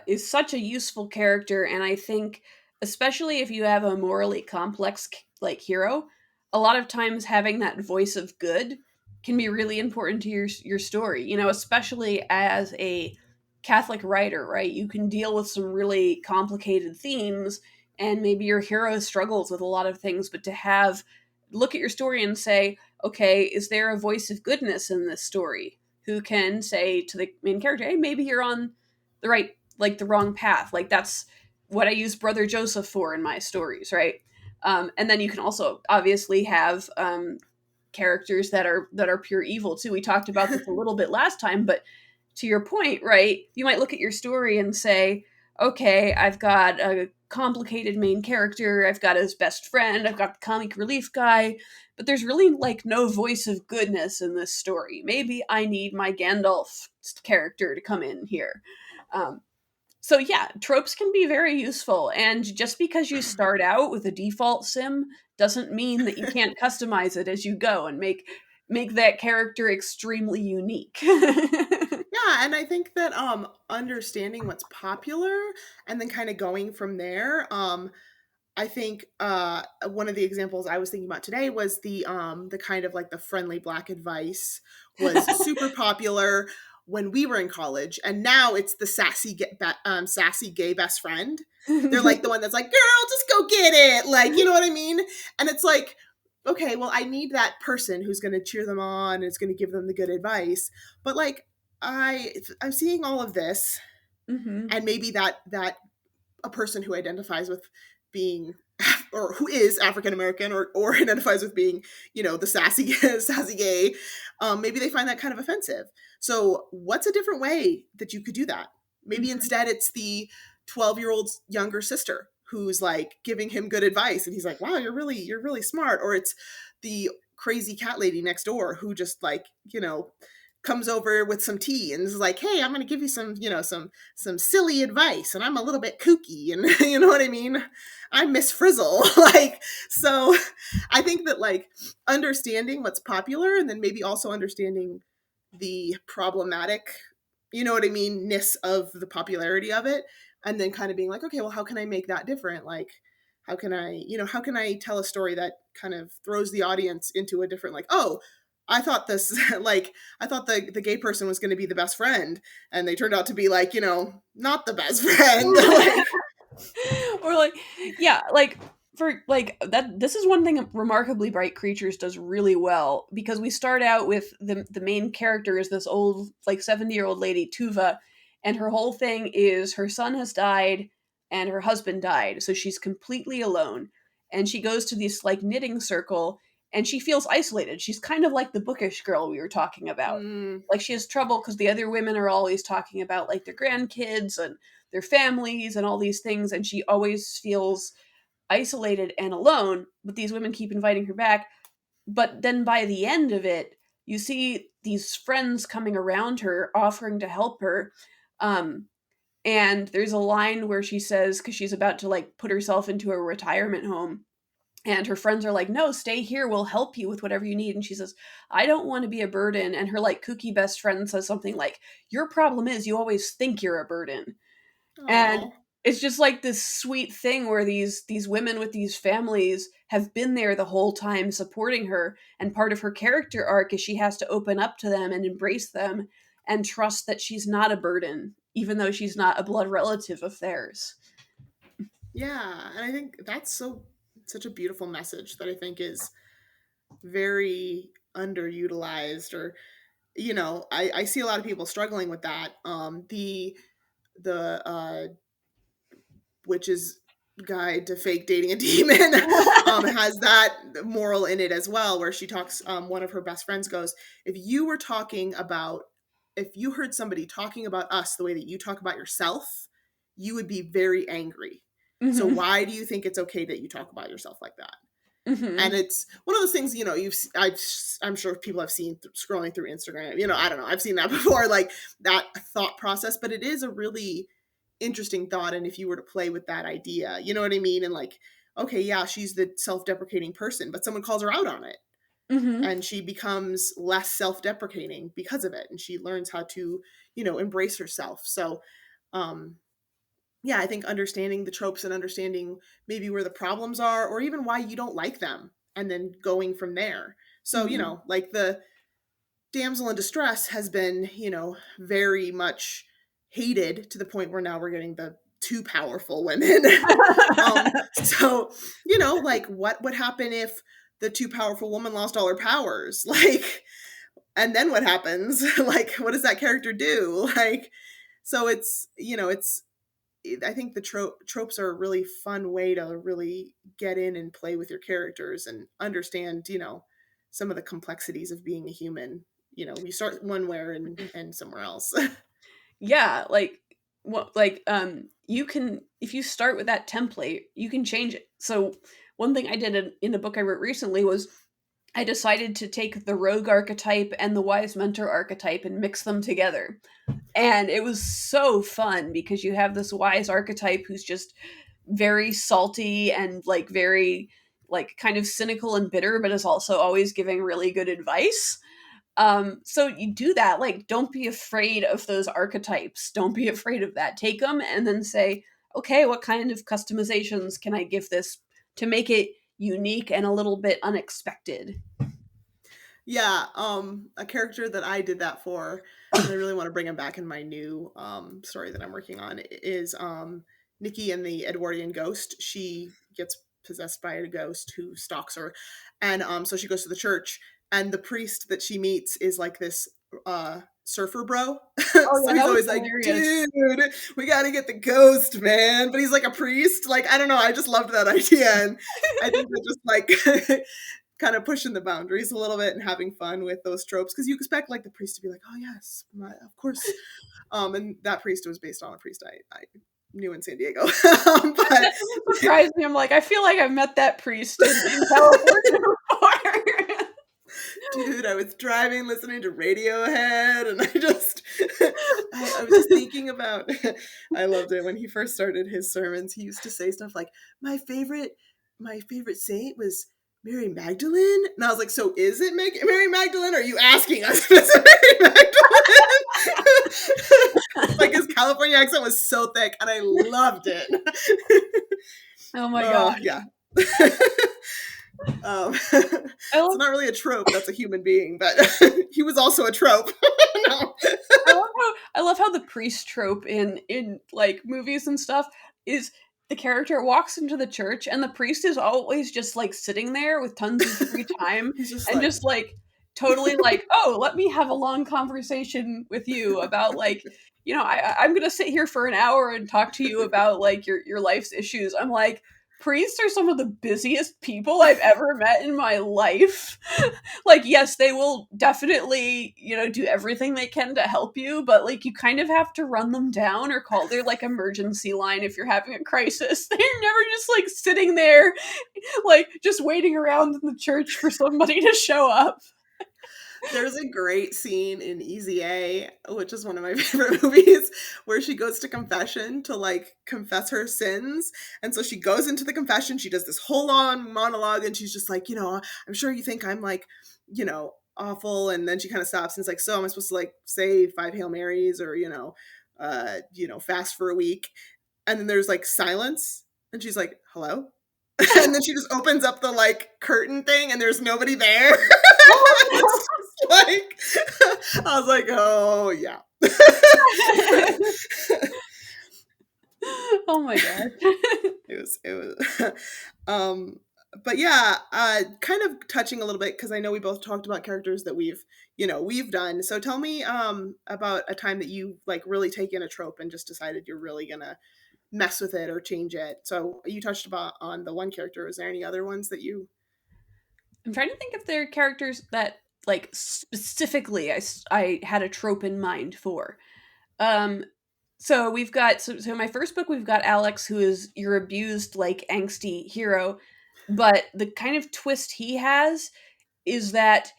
Is such a useful character, and I think especially if you have a morally complex like hero, a lot of times having that voice of good can be really important to your story. Especially as a Catholic writer, right? You can deal with some really complicated themes, and maybe your hero struggles with a lot of things, but to have look at your story and say, okay, is there a voice of goodness in this story who can say to the main character, hey, maybe you're on the right, like the wrong path. Like that's what I use Brother Joseph for in my stories, right? And then you can also obviously have characters that are pure evil too. We talked about this a little bit last time, but to your point, right? You might look at your story and say, okay, I've got complicated main character. I've got his best friend. I've got the comic relief guy. But there's really like no voice of goodness in this story. Maybe I need my Gandalf character to come in here. Um, so yeah, tropes can be very useful, and just because you start out with a default sim doesn't mean that you can't customize it as you go and make that character extremely unique. Yeah, and I think that understanding what's popular and then kind of going from there. I think one of the examples I was thinking about today was the kind of like the friendly black advice was super popular when we were in college, and now it's the sassy gay best friend. They're like the one that's like, "Girl, just go get it," like, you know what I mean? And it's like, okay, well, I need that person who's going to cheer them on and is going to give them the good advice, but like I'm seeing all of this, Hmm. and maybe that a person who identifies with being or who is African American or identifies with being, the sassy sassy gay, maybe they find that kind of offensive. So what's a different way that you could do that? Maybe Hmm. instead it's the 12-year-old's younger sister who's like giving him good advice and he's like, wow, you're really smart. Or it's the crazy cat lady next door who just like, comes over with some tea and is like, hey, I'm going to give you some, some silly advice, and I'm a little bit kooky, and you know what I mean? I'm Miss Frizzle. Like, so I think that like understanding what's popular and then maybe also understanding the problematic, you know what I mean, ness of the popularity of it, and then kind of being like, okay, well, how can I make that different? Like, how can I tell a story that kind of throws the audience into a different, like, oh, I thought this, like, I thought the gay person was going to be the best friend, and they turned out to be like, not the best friend. Like, Or like, yeah, like for like that, this is one thing Remarkably Bright Creatures does really well, because we start out with the main character is this old like 70-year-old lady Tuva, and her whole thing is her son has died and her husband died, so she's completely alone, and she goes to this like knitting circle, and she feels isolated. She's kind of like the Bookish girl we were talking about. mm, Like, she has trouble because the other women are always talking about like their grandkids and their families and all these things, and she always feels isolated and alone, but these women keep inviting her back. But then by the end of it, you see these friends coming around her offering to help her. um and there's a line where she says, because she's about to like put herself into a retirement home, and her friends are like, no, stay here, we'll help you with whatever you need, and she says, I don't want to be a burden, and her like kooky best friend says something like, your problem is you always think you're a burden. And oh, it's just like this sweet thing where these women with these families have been there the whole time supporting her, and part of her character arc is she has to open up to them and embrace them and trust that she's not a burden, even though she's not a blood relative of theirs. yeah, and I think that's such a beautiful message that I think is very underutilized, or I see a lot of people struggling with that. The Witch's Guide to Fake Dating a Demon has that moral in it as well, where she talks, one of her best friends goes, if you heard somebody talking about us the way that you talk about yourself, you would be very angry. So Hmm. why do you think it's okay that you talk about yourself like that? And Hmm. it's one of those things, I'm sure people have seen scrolling through Instagram, I don't know, I've seen that before, like that thought process, but it is a really interesting thought. And if you were to play with that idea, you know what I mean? And like, okay, yeah, she's the self-deprecating person, but someone calls her out on it, Hmm. and she becomes less self-deprecating because of it. And she learns how to, embrace herself. So, um, yeah, I think understanding the tropes and understanding maybe where the problems are or even why you don't like them and then going from there. So, Hmm. like the damsel in distress has been, very much hated to the point where now we're getting the too powerful women. So, like what would happen if the too powerful woman lost all her powers? Like, and then what happens? Like, what does that character do? Like, so it's I think the tropes are a really fun way to really get in and play with your characters and understand, some of the complexities of being a human. You start one where and somewhere else. Yeah, like what like you can, if you start with that template, you can change it. So one thing I did in a book I wrote recently was I decided to take the rogue archetype and the wise mentor archetype and mix them together. And it was so fun because you have this wise archetype who's just very salty and like very like kind of cynical and bitter, but is also always giving really good advice. So you do that, like, don't be afraid of those archetypes. Don't be afraid of that. Take them and then say, okay, what kind of customizations can I give this to make it unique and a little bit unexpected? Yeah, a character that I did that for, and I really want to bring him back in my new story that I'm working on is Nikki and the Edwardian Ghost. She gets possessed by a ghost who stalks her, and so she goes to the church, and the priest that she meets is like this surfer bro. Oh yeah, So he's that was always like, hilarious. dude, we got to get the ghost, man. But he's like a priest. Like, I don't know. I just loved that idea. And I think that just like kind of pushing the boundaries a little bit and having fun with those tropes, because you expect like the priest to be like, oh yes, of course. And that priest was based on a priest I knew in San Diego. But That doesn't surprise me. I'm like, I feel like I've met that priest in California before. dude, I was driving listening to Radiohead, and I was just thinking about I loved it when he first started his sermons. He used to say stuff like, my favorite saint was Mary Magdalene. And I was like, so is it Mary Magdalene, or are you asking us if it's Mary Magdalene? Like, his California accent was so thick, and I loved it. Oh my Oh god. yeah. I It's love not really a trope. That's a human being, but he was also a trope. No. I love how the priest trope in like movies and stuff is the character walks into the church and the priest is always just like sitting there with tons of free time He's just and like, just like totally like, oh, let me have a long conversation with you about like, I'm gonna sit here for an hour and talk to you about like your life's issues. I'm like, priests are some of the busiest people I've ever met in my life. Like, yes, they will definitely, do everything they can to help you, but like you kind of have to run them down or call their like emergency line if you're having a crisis. They're never just like sitting there like just waiting around in the church for somebody to show up. there's a great scene in Easy A, which is one of my favorite movies, where she goes to confession to like confess her sins. And so she goes into the confession, she does this whole long monologue, and she's just like, I'm sure you think I'm like, awful. And then she kind of stops and is like, so am I supposed to like say 5 Hail Marys, or, fast for a week? And then there's like silence, and she's like, hello? And then she just opens up the like curtain thing, and there's nobody there. It's just like, I was like, oh yeah. Oh my god. It was um but yeah, kind of touching a little bit, because I know we both talked about characters that we've done. So tell me about a time that you like really taken a trope and just decided you're really gonna mess with it or change it. So you touched about on the one character. Is there any other ones that you? I'm trying to think if there are characters that like specifically I had a trope in mind for. Um so we've got so in my first book we've got Alex, who is your abused like angsty hero, but the kind of twist he has is that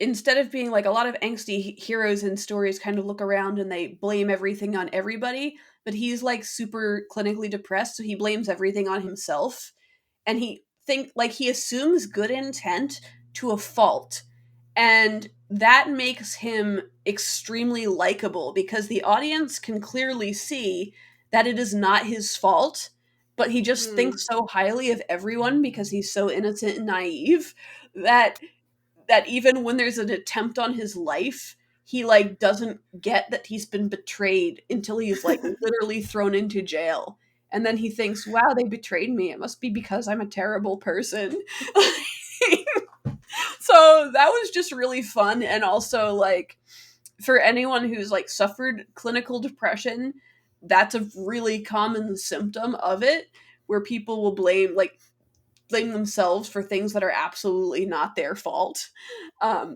instead of being like a lot of angsty heroes in stories kind of look around and they blame everything on everybody, but he's like super clinically depressed, so he blames everything on himself, and he assumes good intent to a fault, and that makes him extremely likable because the audience can clearly see that it is not his fault, but he just Hmm. thinks so highly of everyone because he's so innocent and naive that even when there's an attempt on his life, he like doesn't get that he's been betrayed until he's like literally thrown into jail. And then he thinks, wow, they betrayed me. It must be because I'm a terrible person. So that was just really fun. And also, like, for anyone who's like suffered clinical depression, that's a really common symptom of it, where people will blame themselves for things that are absolutely not their fault.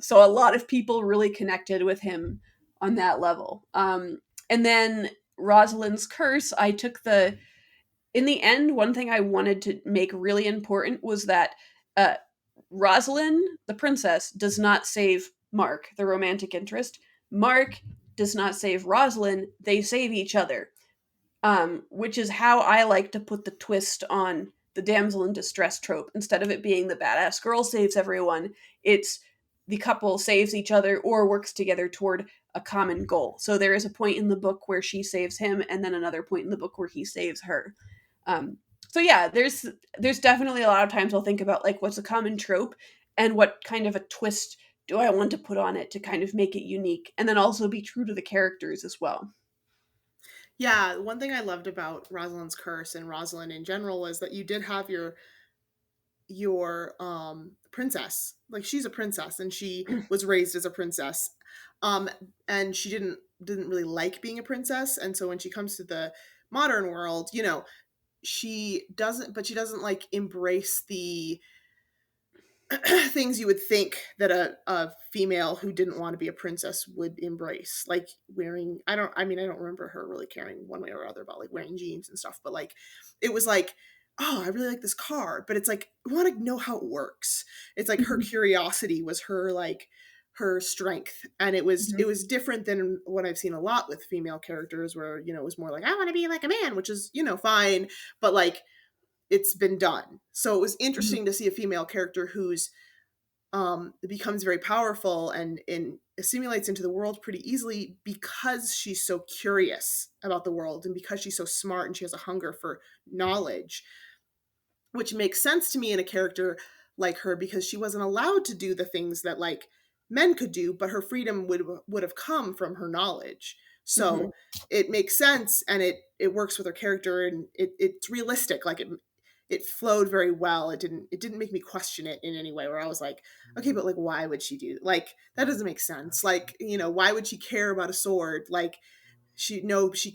So a lot of people really connected with him on that level. And then Rosalind's Curse, I took the in the end, one thing I wanted to make really important was that uh, Rosalind, the princess, does not save Mark, the romantic interest. Mark does not save Rosalind. They save each other, which is how I like to put the twist on the damsel in distress trope. Instead of it being the badass girl saves everyone, it's the couple saves each other or works together toward a common goal. So there is a point in the book where she saves him, and then another point in the book where he saves her. Um, so yeah, there's definitely a lot of times I'll think about like what's a common trope and what kind of a twist do I want to put on it to kind of make it unique, and then also be true to the characters as well. Yeah, one thing I loved about Rosalind's Curse and Rosalind in general was that you did have your princess. Like she's a princess and she was raised as a princess. Um and she didn't really like being a princess, and so when she comes to the modern world, she doesn't like embrace the things you would think that a female who didn't want to be a princess would embrace, like wearing, I don't remember her really caring one way or other about like wearing jeans and stuff, but like it was like, oh, I really like this car, but it's like I want to know how it works. It's like her Mhm. curiosity was her like her strength, and it Mhm. was different than what I've seen a lot with female characters where it was more like I want to be like a man, which is fine, but like it's been done. So it was Mhm. interesting to see a female character who's becomes very powerful and assimilates into the world pretty easily because she's so curious about the world and because she's so smart and she has a hunger for knowledge, which makes sense to me in a character like her because she wasn't allowed to do the things that like men could do, but her freedom would have come from her knowledge. Mhm. So it makes sense, and it works with her character, and it's realistic. Like it flowed very well. It didn't make me question it in any way where I was like, okay, but like why would she do, like that doesn't make sense. Like, why would she care about a sword? Like she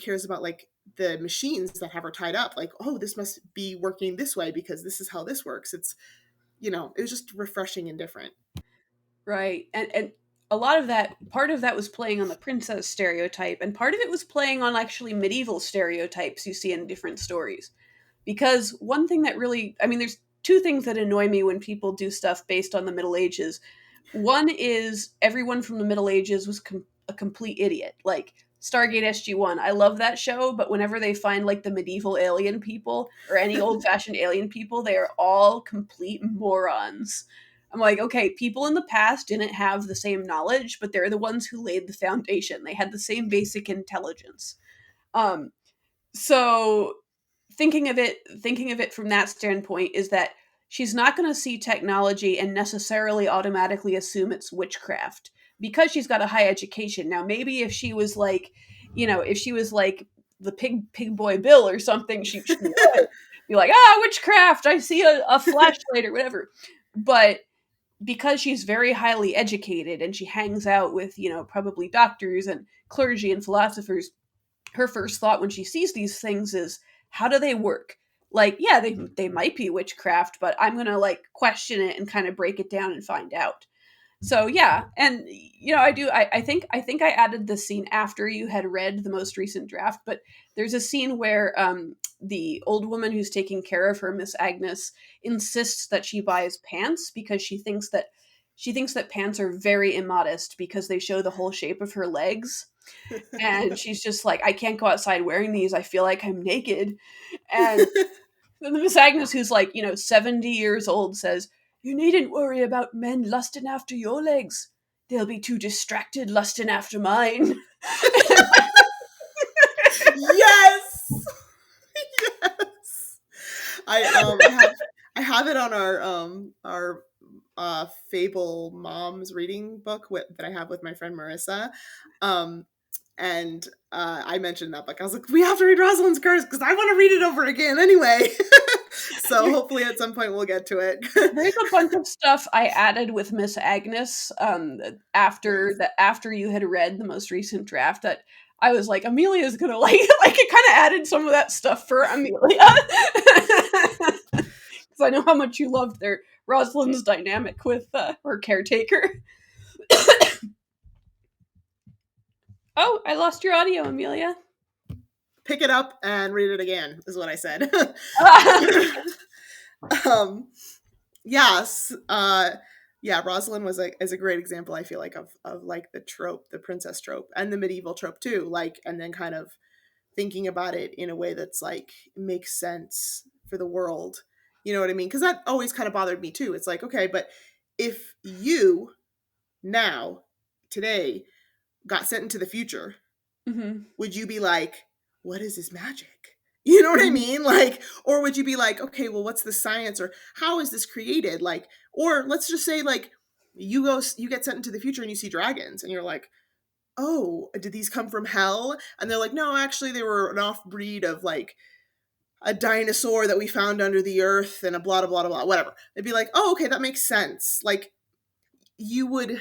cares about like the machines that have her tied up. Like, oh, this must be working this way because this is how this works. It was just refreshing and different. Right. And a lot of that part of that was playing on the princess stereotype, and part of it was playing on actually medieval stereotypes you see in different stories. Because one thing that really, I mean, there's two things that annoy me when people do stuff based on the Middle Ages. One is everyone from the Middle Ages was a complete idiot. Like Stargate SG-1. I love that show, but whenever they find like the medieval alien people or any old-fashioned alien people, they are all complete morons. I'm like, okay, people in the past didn't have the same knowledge, but they're the ones who laid the foundation. They had the same basic intelligence. Um, so thinking of it from that standpoint is that she's not going to see technology and necessarily automatically assume it's witchcraft because she's got a high education. Now maybe if she was like, if she was like the pig boy Bill or something, she would be like, ah, witchcraft, I see a flashlight or whatever. But because she's very highly educated and she hangs out with probably doctors and clergy and philosophers, her first thought when she sees these things is, how do they work? Like, yeah, they might be witchcraft, but I'm gonna like question it and kind of break it down and find out. So yeah, and I think I added the scene after you had read the most recent draft, but there's a scene where the old woman who's taking care of her, Miss Agnes, insists that she buys pants because she thinks that pants are very immodest because they show the whole shape of her legs, and she's just like, I can't go outside wearing these. I feel like I'm naked. And then Miss Agnes, who's like, 70 years old, says, you needn't worry about men lusting after your legs. They'll be too distracted lusting after mine. Yes. Yes. I have it on our Fable Moms reading book that I have with my friend Marissa. Um and I mentioned that book. I was like, we have to read Rosalind's Curse because I want to read it over again anyway. So There- hopefully at some point we'll get to it. There's a bunch of stuff I added with Miss Agnes Nice. after you had read the most recent draft that I was like, Amelia's gonna like like it kind of added some of that stuff for Amelia. Because I know how much you loved their Rosalind's dynamic with her caretaker. Oh, I lost your audio, Amelia. pick it up and read it again, is what I said. um, yes. Yeah, Rosalind is a great example, I feel like, of like the trope, the princess trope, and the medieval trope too. Like, and then kind of thinking about it in a way that's like makes sense for the world. You know what I mean? Because that always kind of bothered me too. It's like, okay, but if you now, today, got sent into the future, Mhm. would you be like, what is this magic? You know what I Mhm. mean? Like, or would you be like, okay, well, what's the science, or how is this created? Like, or let's just say, like, you get sent into the future and you see dragons, and you're like, oh, did these come from hell? And they're like, no, actually, they were an off breed of like a dinosaur that we found under the earth and a blah, blah, blah, blah, whatever. They'd be like, oh, okay, that makes sense. Like, you would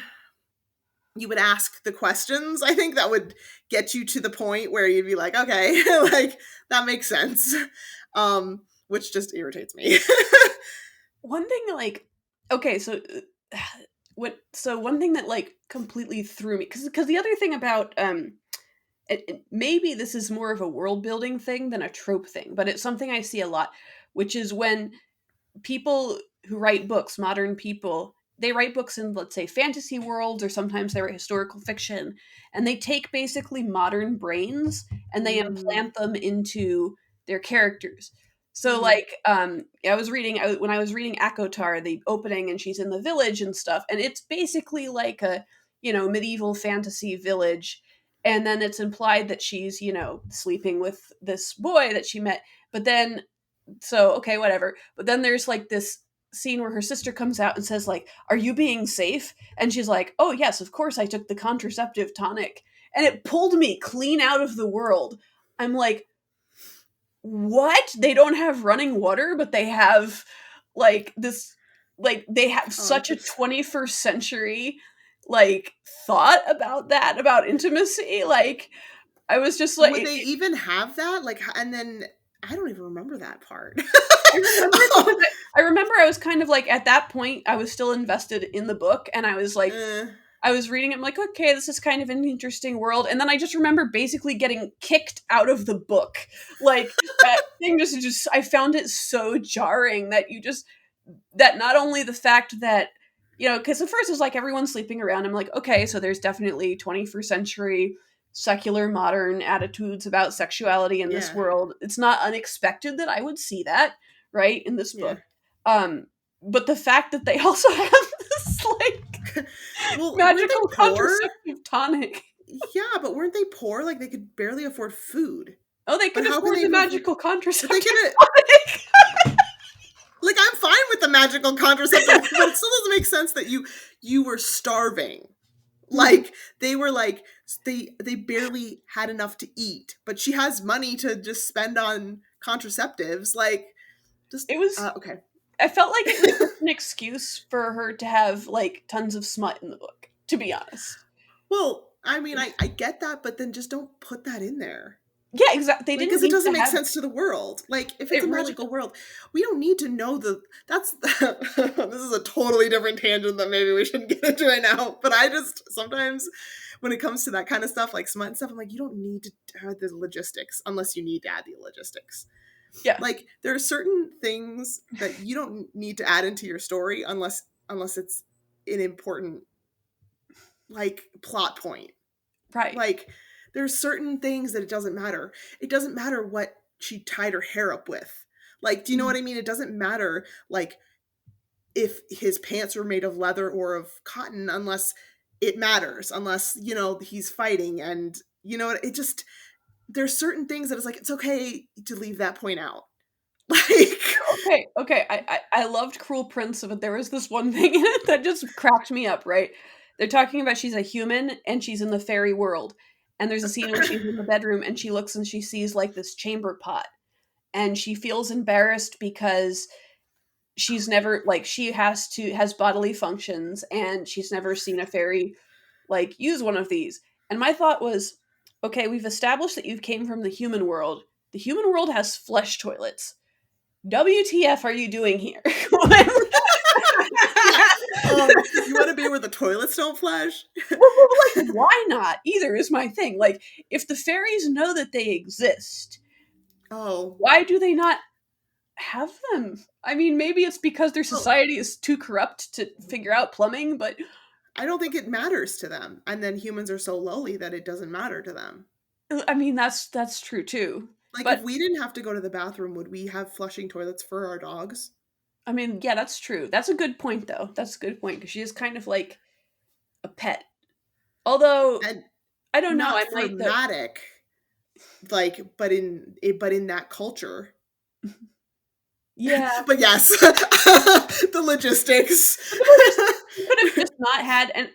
ask the questions, I think, that would get you to the point where you'd be like, okay, like that makes sense. Which just irritates me. One thing, like, okay, so one thing that like completely threw me, because the other thing about maybe this is more of a world building thing than a trope thing, but it's something I see a lot, which is when people who write books, modern people, they write books in, let's say, fantasy worlds, or sometimes they write historical fiction, and they take basically modern brains and they Mm, implant them into their characters. So, mhm, like, when I was reading Akotar, the opening, and she's in the village and stuff, and it's basically like a, medieval fantasy village, and then it's implied that she's, sleeping with this boy that she met, but then so okay, whatever, but then there's like this scene where her sister comes out and says, like, are you being safe? And she's like, oh yes, of course I took the contraceptive tonic, and it pulled me clean out of the world. I'm like, what? They don't have running water, but they have like this, like they have such a conscious. 21st century like thought about that, about intimacy. Like, I was just like, Would they even have that? Like, and then I don't even remember that part. I remember because I remember I was kind of like, at that point I was still invested in the book, and I was like, Eh, I was reading it, I'm like, okay, this is kind of an interesting world. And then I just remember basically getting kicked out of the book. Like, that thing just I found it so jarring that that not only the fact that, because at first it was like everyone's sleeping around. I'm like, okay, so there's definitely 21st century secular modern attitudes about sexuality in this yeah, world. It's not unexpected that I would see that, right, in this yeah. book. Um, but the fact that they also have this like Well, weren't magical they poor? contraceptive tonic. Yeah, but weren't they poor? Like they could barely afford food. Oh, they But could how can afford they the afford? magical But they contraceptive could. tonic. Like I'm fine with the magical contraceptive, but it still doesn't make sense that you were starving. Mhm. Like they were like they barely had enough to eat, but she has money to just spend on contraceptives. Like just It was okay. I felt like it was just an excuse for her to have like tons of smut in the book, to be honest. Well, I mean, I get that, but then just don't put that in there. Yeah, exactly. They Like, didn't because it need doesn't to make have sense to the world. Like, if it's it a really. magical world, we don't need to know the. That's this is a totally different tangent that maybe we shouldn't get into right now. But I just sometimes, when it comes to that kind of stuff, like smut and stuff, I'm like, you don't need to add the logistics unless you need to add the logistics. Yeah. Like, there are certain things that you don't need to add into your story unless it's an important like plot point. Right. Like there's certain things that it doesn't matter. It doesn't matter what she tied her hair up with. Like, do you know Mhm. what I mean? It doesn't matter like if his pants were made of leather or of cotton unless it matters, unless, he's fighting and it just there's certain things that it's like it's okay to leave that point out. Like Okay, okay. I loved Cruel Prince, but there was this one thing in it that just cracked me up, right? They're talking about she's a human and she's in the fairy world. And there's a scene where she's in the bedroom and she looks and she sees like this chamber pot. And she feels embarrassed because she's never like has bodily functions and she's never seen a fairy like use one of these. And my thought was, okay, we've established that you came from the human world. The human world has flesh toilets. WTF are you doing here? yeah. You want to be where the toilets don't flush? Like, why not? Either is my thing. Like, if the fairies know that they exist, Oh, why do they not have them? I mean, maybe it's because their well, society is too corrupt to figure out plumbing, but I don't think it matters to them. And then humans are so lowly that it doesn't matter to them. I mean that's true too. Like, if But we didn't have to go to the bathroom, would we have flushing toilets for our dogs? I mean, yeah, that's true. That's a good point though. That's a good point because she is kind of like a pet. Although And I don't know, I not might though. dramatic, like, but in that culture. Yeah, But yes, the logistics. she could have just not had, and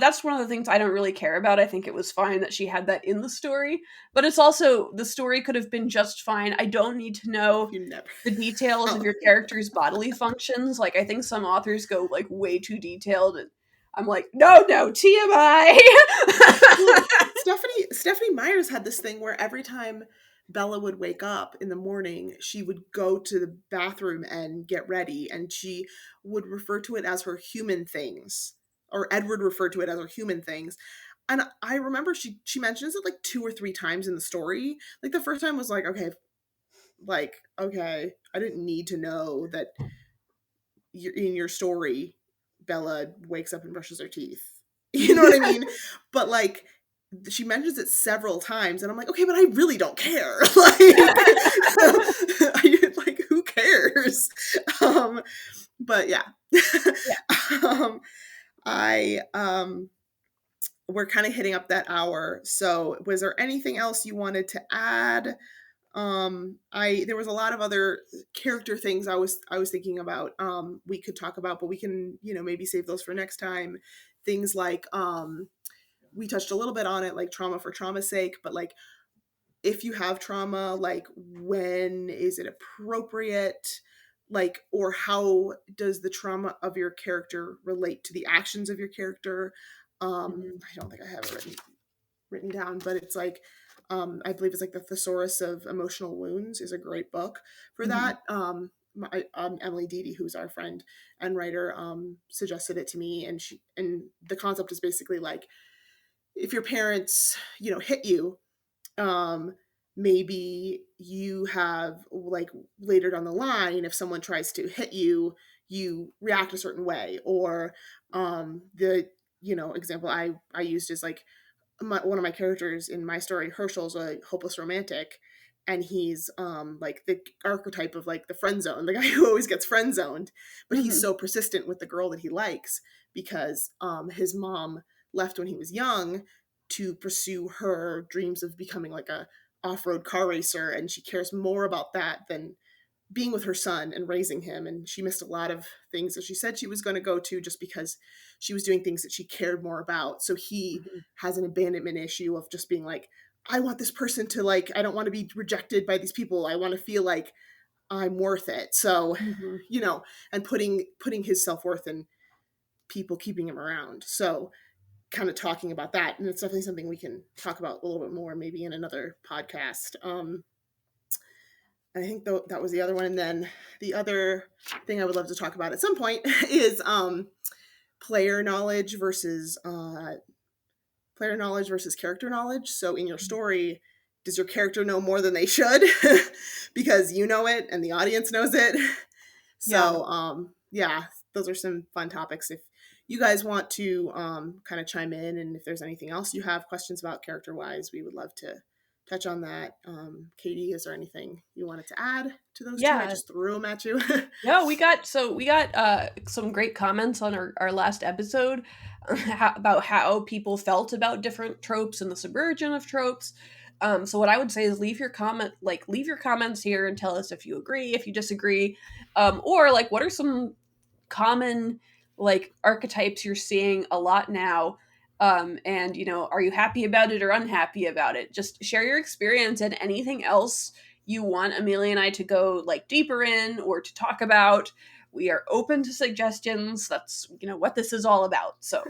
that's one of the things I don't really care about. I think it was fine that she had that in the story, but it's also the story could have been just fine. I don't need to know You never. the details of Oh. your character's bodily functions. Like I think some authors go like way too detailed, and I'm like, no, TMI. Well, Stephanie Myers had this thing where every time Bella would wake up in the morning, she would go to the bathroom and get ready, and she would refer to it as her human things, or Edward referred to it as her human things. And I remember she mentions it like 2 or 3 times in the story. Like, the first time was okay, I didn't need to know that in your story, Bella wakes up and brushes her teeth. You know what I mean? But like, she mentions it several times, and I'm like, okay, but I really don't care. Like, who cares? Um, but yeah, Yeah. um, I we're kind of hitting up that hour. So, was there anything else you wanted to add? I There was a lot of other character things I was thinking about, we could talk about, but we can, maybe save those for next time. Things like, we touched a little bit on it, like trauma for trauma's sake, but like, if you have trauma, like, when is it appropriate? Like, or how does the trauma of your character relate to the actions of your character? Mhm. I don't think I have it written down, but it's like, I believe it's like the Thesaurus of Emotional Wounds is a great book for Mhm. that. Emily Didi, who's our friend and writer, suggested it to me, and the concept is basically like, if your parents, hit you, um, maybe you have, like, later down the line, if someone tries to hit you, you react a certain way, or the example I used is like, one of my characters in my story, Herschel's a hopeless romantic, and he's like the archetype of like the friend zone, the guy who always gets friend zoned, but he's Mhm. so persistent with the girl that he likes because his mom left when he was young to pursue her dreams of becoming like a off-road car racer, and she cares more about that than being with her son and raising him, and she missed a lot of things that she said she was going to go to just because she was doing things that she cared more about. So he Mhm. has an abandonment issue of just being like, I want this person to, like, I don't want to be rejected by these people, I want to feel like I'm worth it. So, Mhm. and putting his self-worth in people keeping him around. So, kind of talking about that, and it's definitely something we can talk about a little bit more maybe in another podcast. I think that was the other one. And then the other thing I would love to talk about at some point is player knowledge versus character knowledge. So in your story, does your character know more than they should because you know it and the audience knows it? Yeah. So yeah, those are some fun topics. If you guys want to kind of chime in, and if there's anything else you have questions about character wise, we would love to touch on that. Katie, is there anything you wanted to add to those two? I Yeah. just threw them at you. No, we got some great comments on our last episode about how people felt about different tropes and the subversion of tropes. So what I would say is leave your comments here and tell us if you agree, if you disagree, or like what are some common like archetypes you're seeing a lot now, and are you happy about it or unhappy about it? Just share your experience and anything else you want Amelia and I to go like deeper in or to talk about. We are open to suggestions. That's what this is all about. So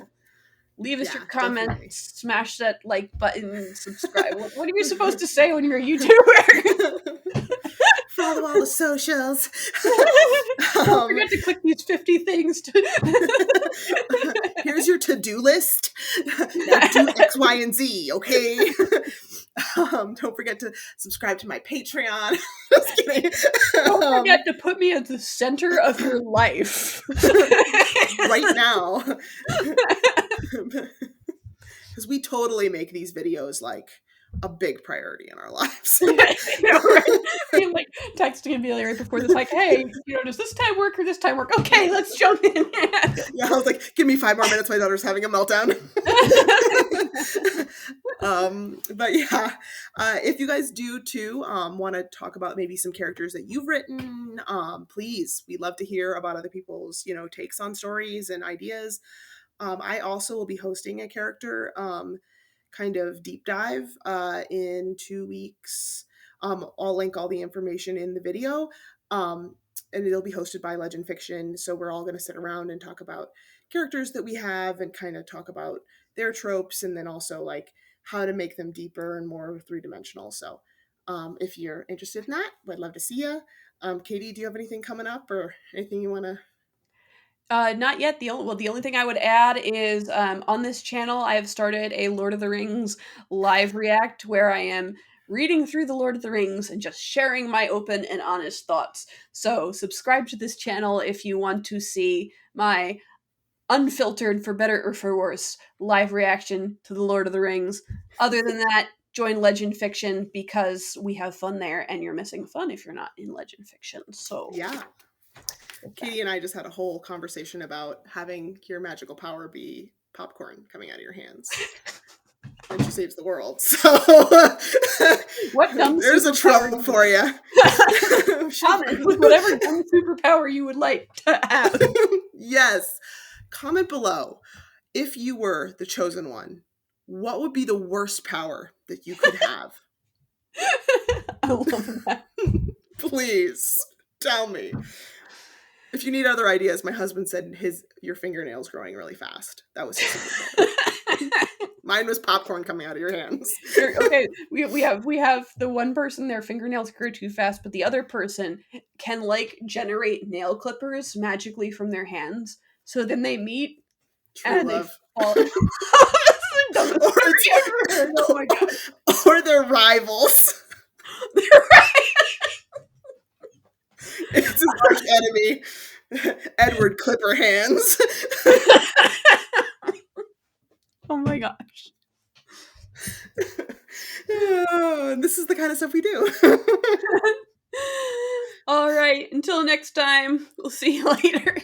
leave us your Yeah, comments, definitely. smash that like button, subscribe. What are you supposed to say when you're a YouTuber? Follow all the socials. Don't forget to click these 50 things. Here's your to-do list. Now do X, Y, and Z, okay? Don't forget to subscribe to my Patreon. Just kidding. Don't forget to put me at the center of your life. Right now. Because we totally make these videos like a big priority in our lives. Right? I'm like texting Amelia right before this, like, hey, does this time work or this time work? Okay, let's jump in. Yeah, I was like, give me 5 more minutes. My daughter's having a meltdown. But yeah, if you guys do too want to talk about maybe some characters that you've written, please, we'd love to hear about other people's takes on stories and ideas. I also will be hosting a character kind of deep dive in 2 weeks. I'll link all the information in the video, and it'll be hosted by Legend Fiction. So we're all going to sit around and talk about characters that we have and kind of talk about their tropes, and then also like how to make them deeper and more three-dimensional. So if you're interested in that, I'd love to see you. Katie, do you have anything coming up or anything you want to? Not yet. The only thing I would add is on this channel, I have started a Lord of the Rings live react where I am reading through the Lord of the Rings and just sharing my open and honest thoughts. So subscribe to this channel if you want to see my unfiltered, for better or for worse, live reaction to the Lord of the Rings. Other than that, join Legend Fiction because we have fun there, and you're missing fun if you're not in Legend Fiction. So yeah. Katie and I just had a whole conversation about having your magical power be popcorn coming out of your hands. And she saves the world. So what dumb there's a trope for you. Comment with whatever dumb superpower you would like to have. Yes. Comment below. If you were the chosen one, what would be the worst power that you could have? I love that. Please tell me. If you need other ideas, my husband said your fingernails growing really fast. That was his superpower. Mine was popcorn coming out of your hands. Okay, we have the one person their fingernails grow too fast, but the other person can like generate nail clippers magically from their hands. So then they meet True and love. they fall. Oh my god! Or they're rivals. It's his arch enemy, Edward Clipper Hands. Oh my gosh. This is the kind of stuff we do. All right. Until next time, we'll see you later.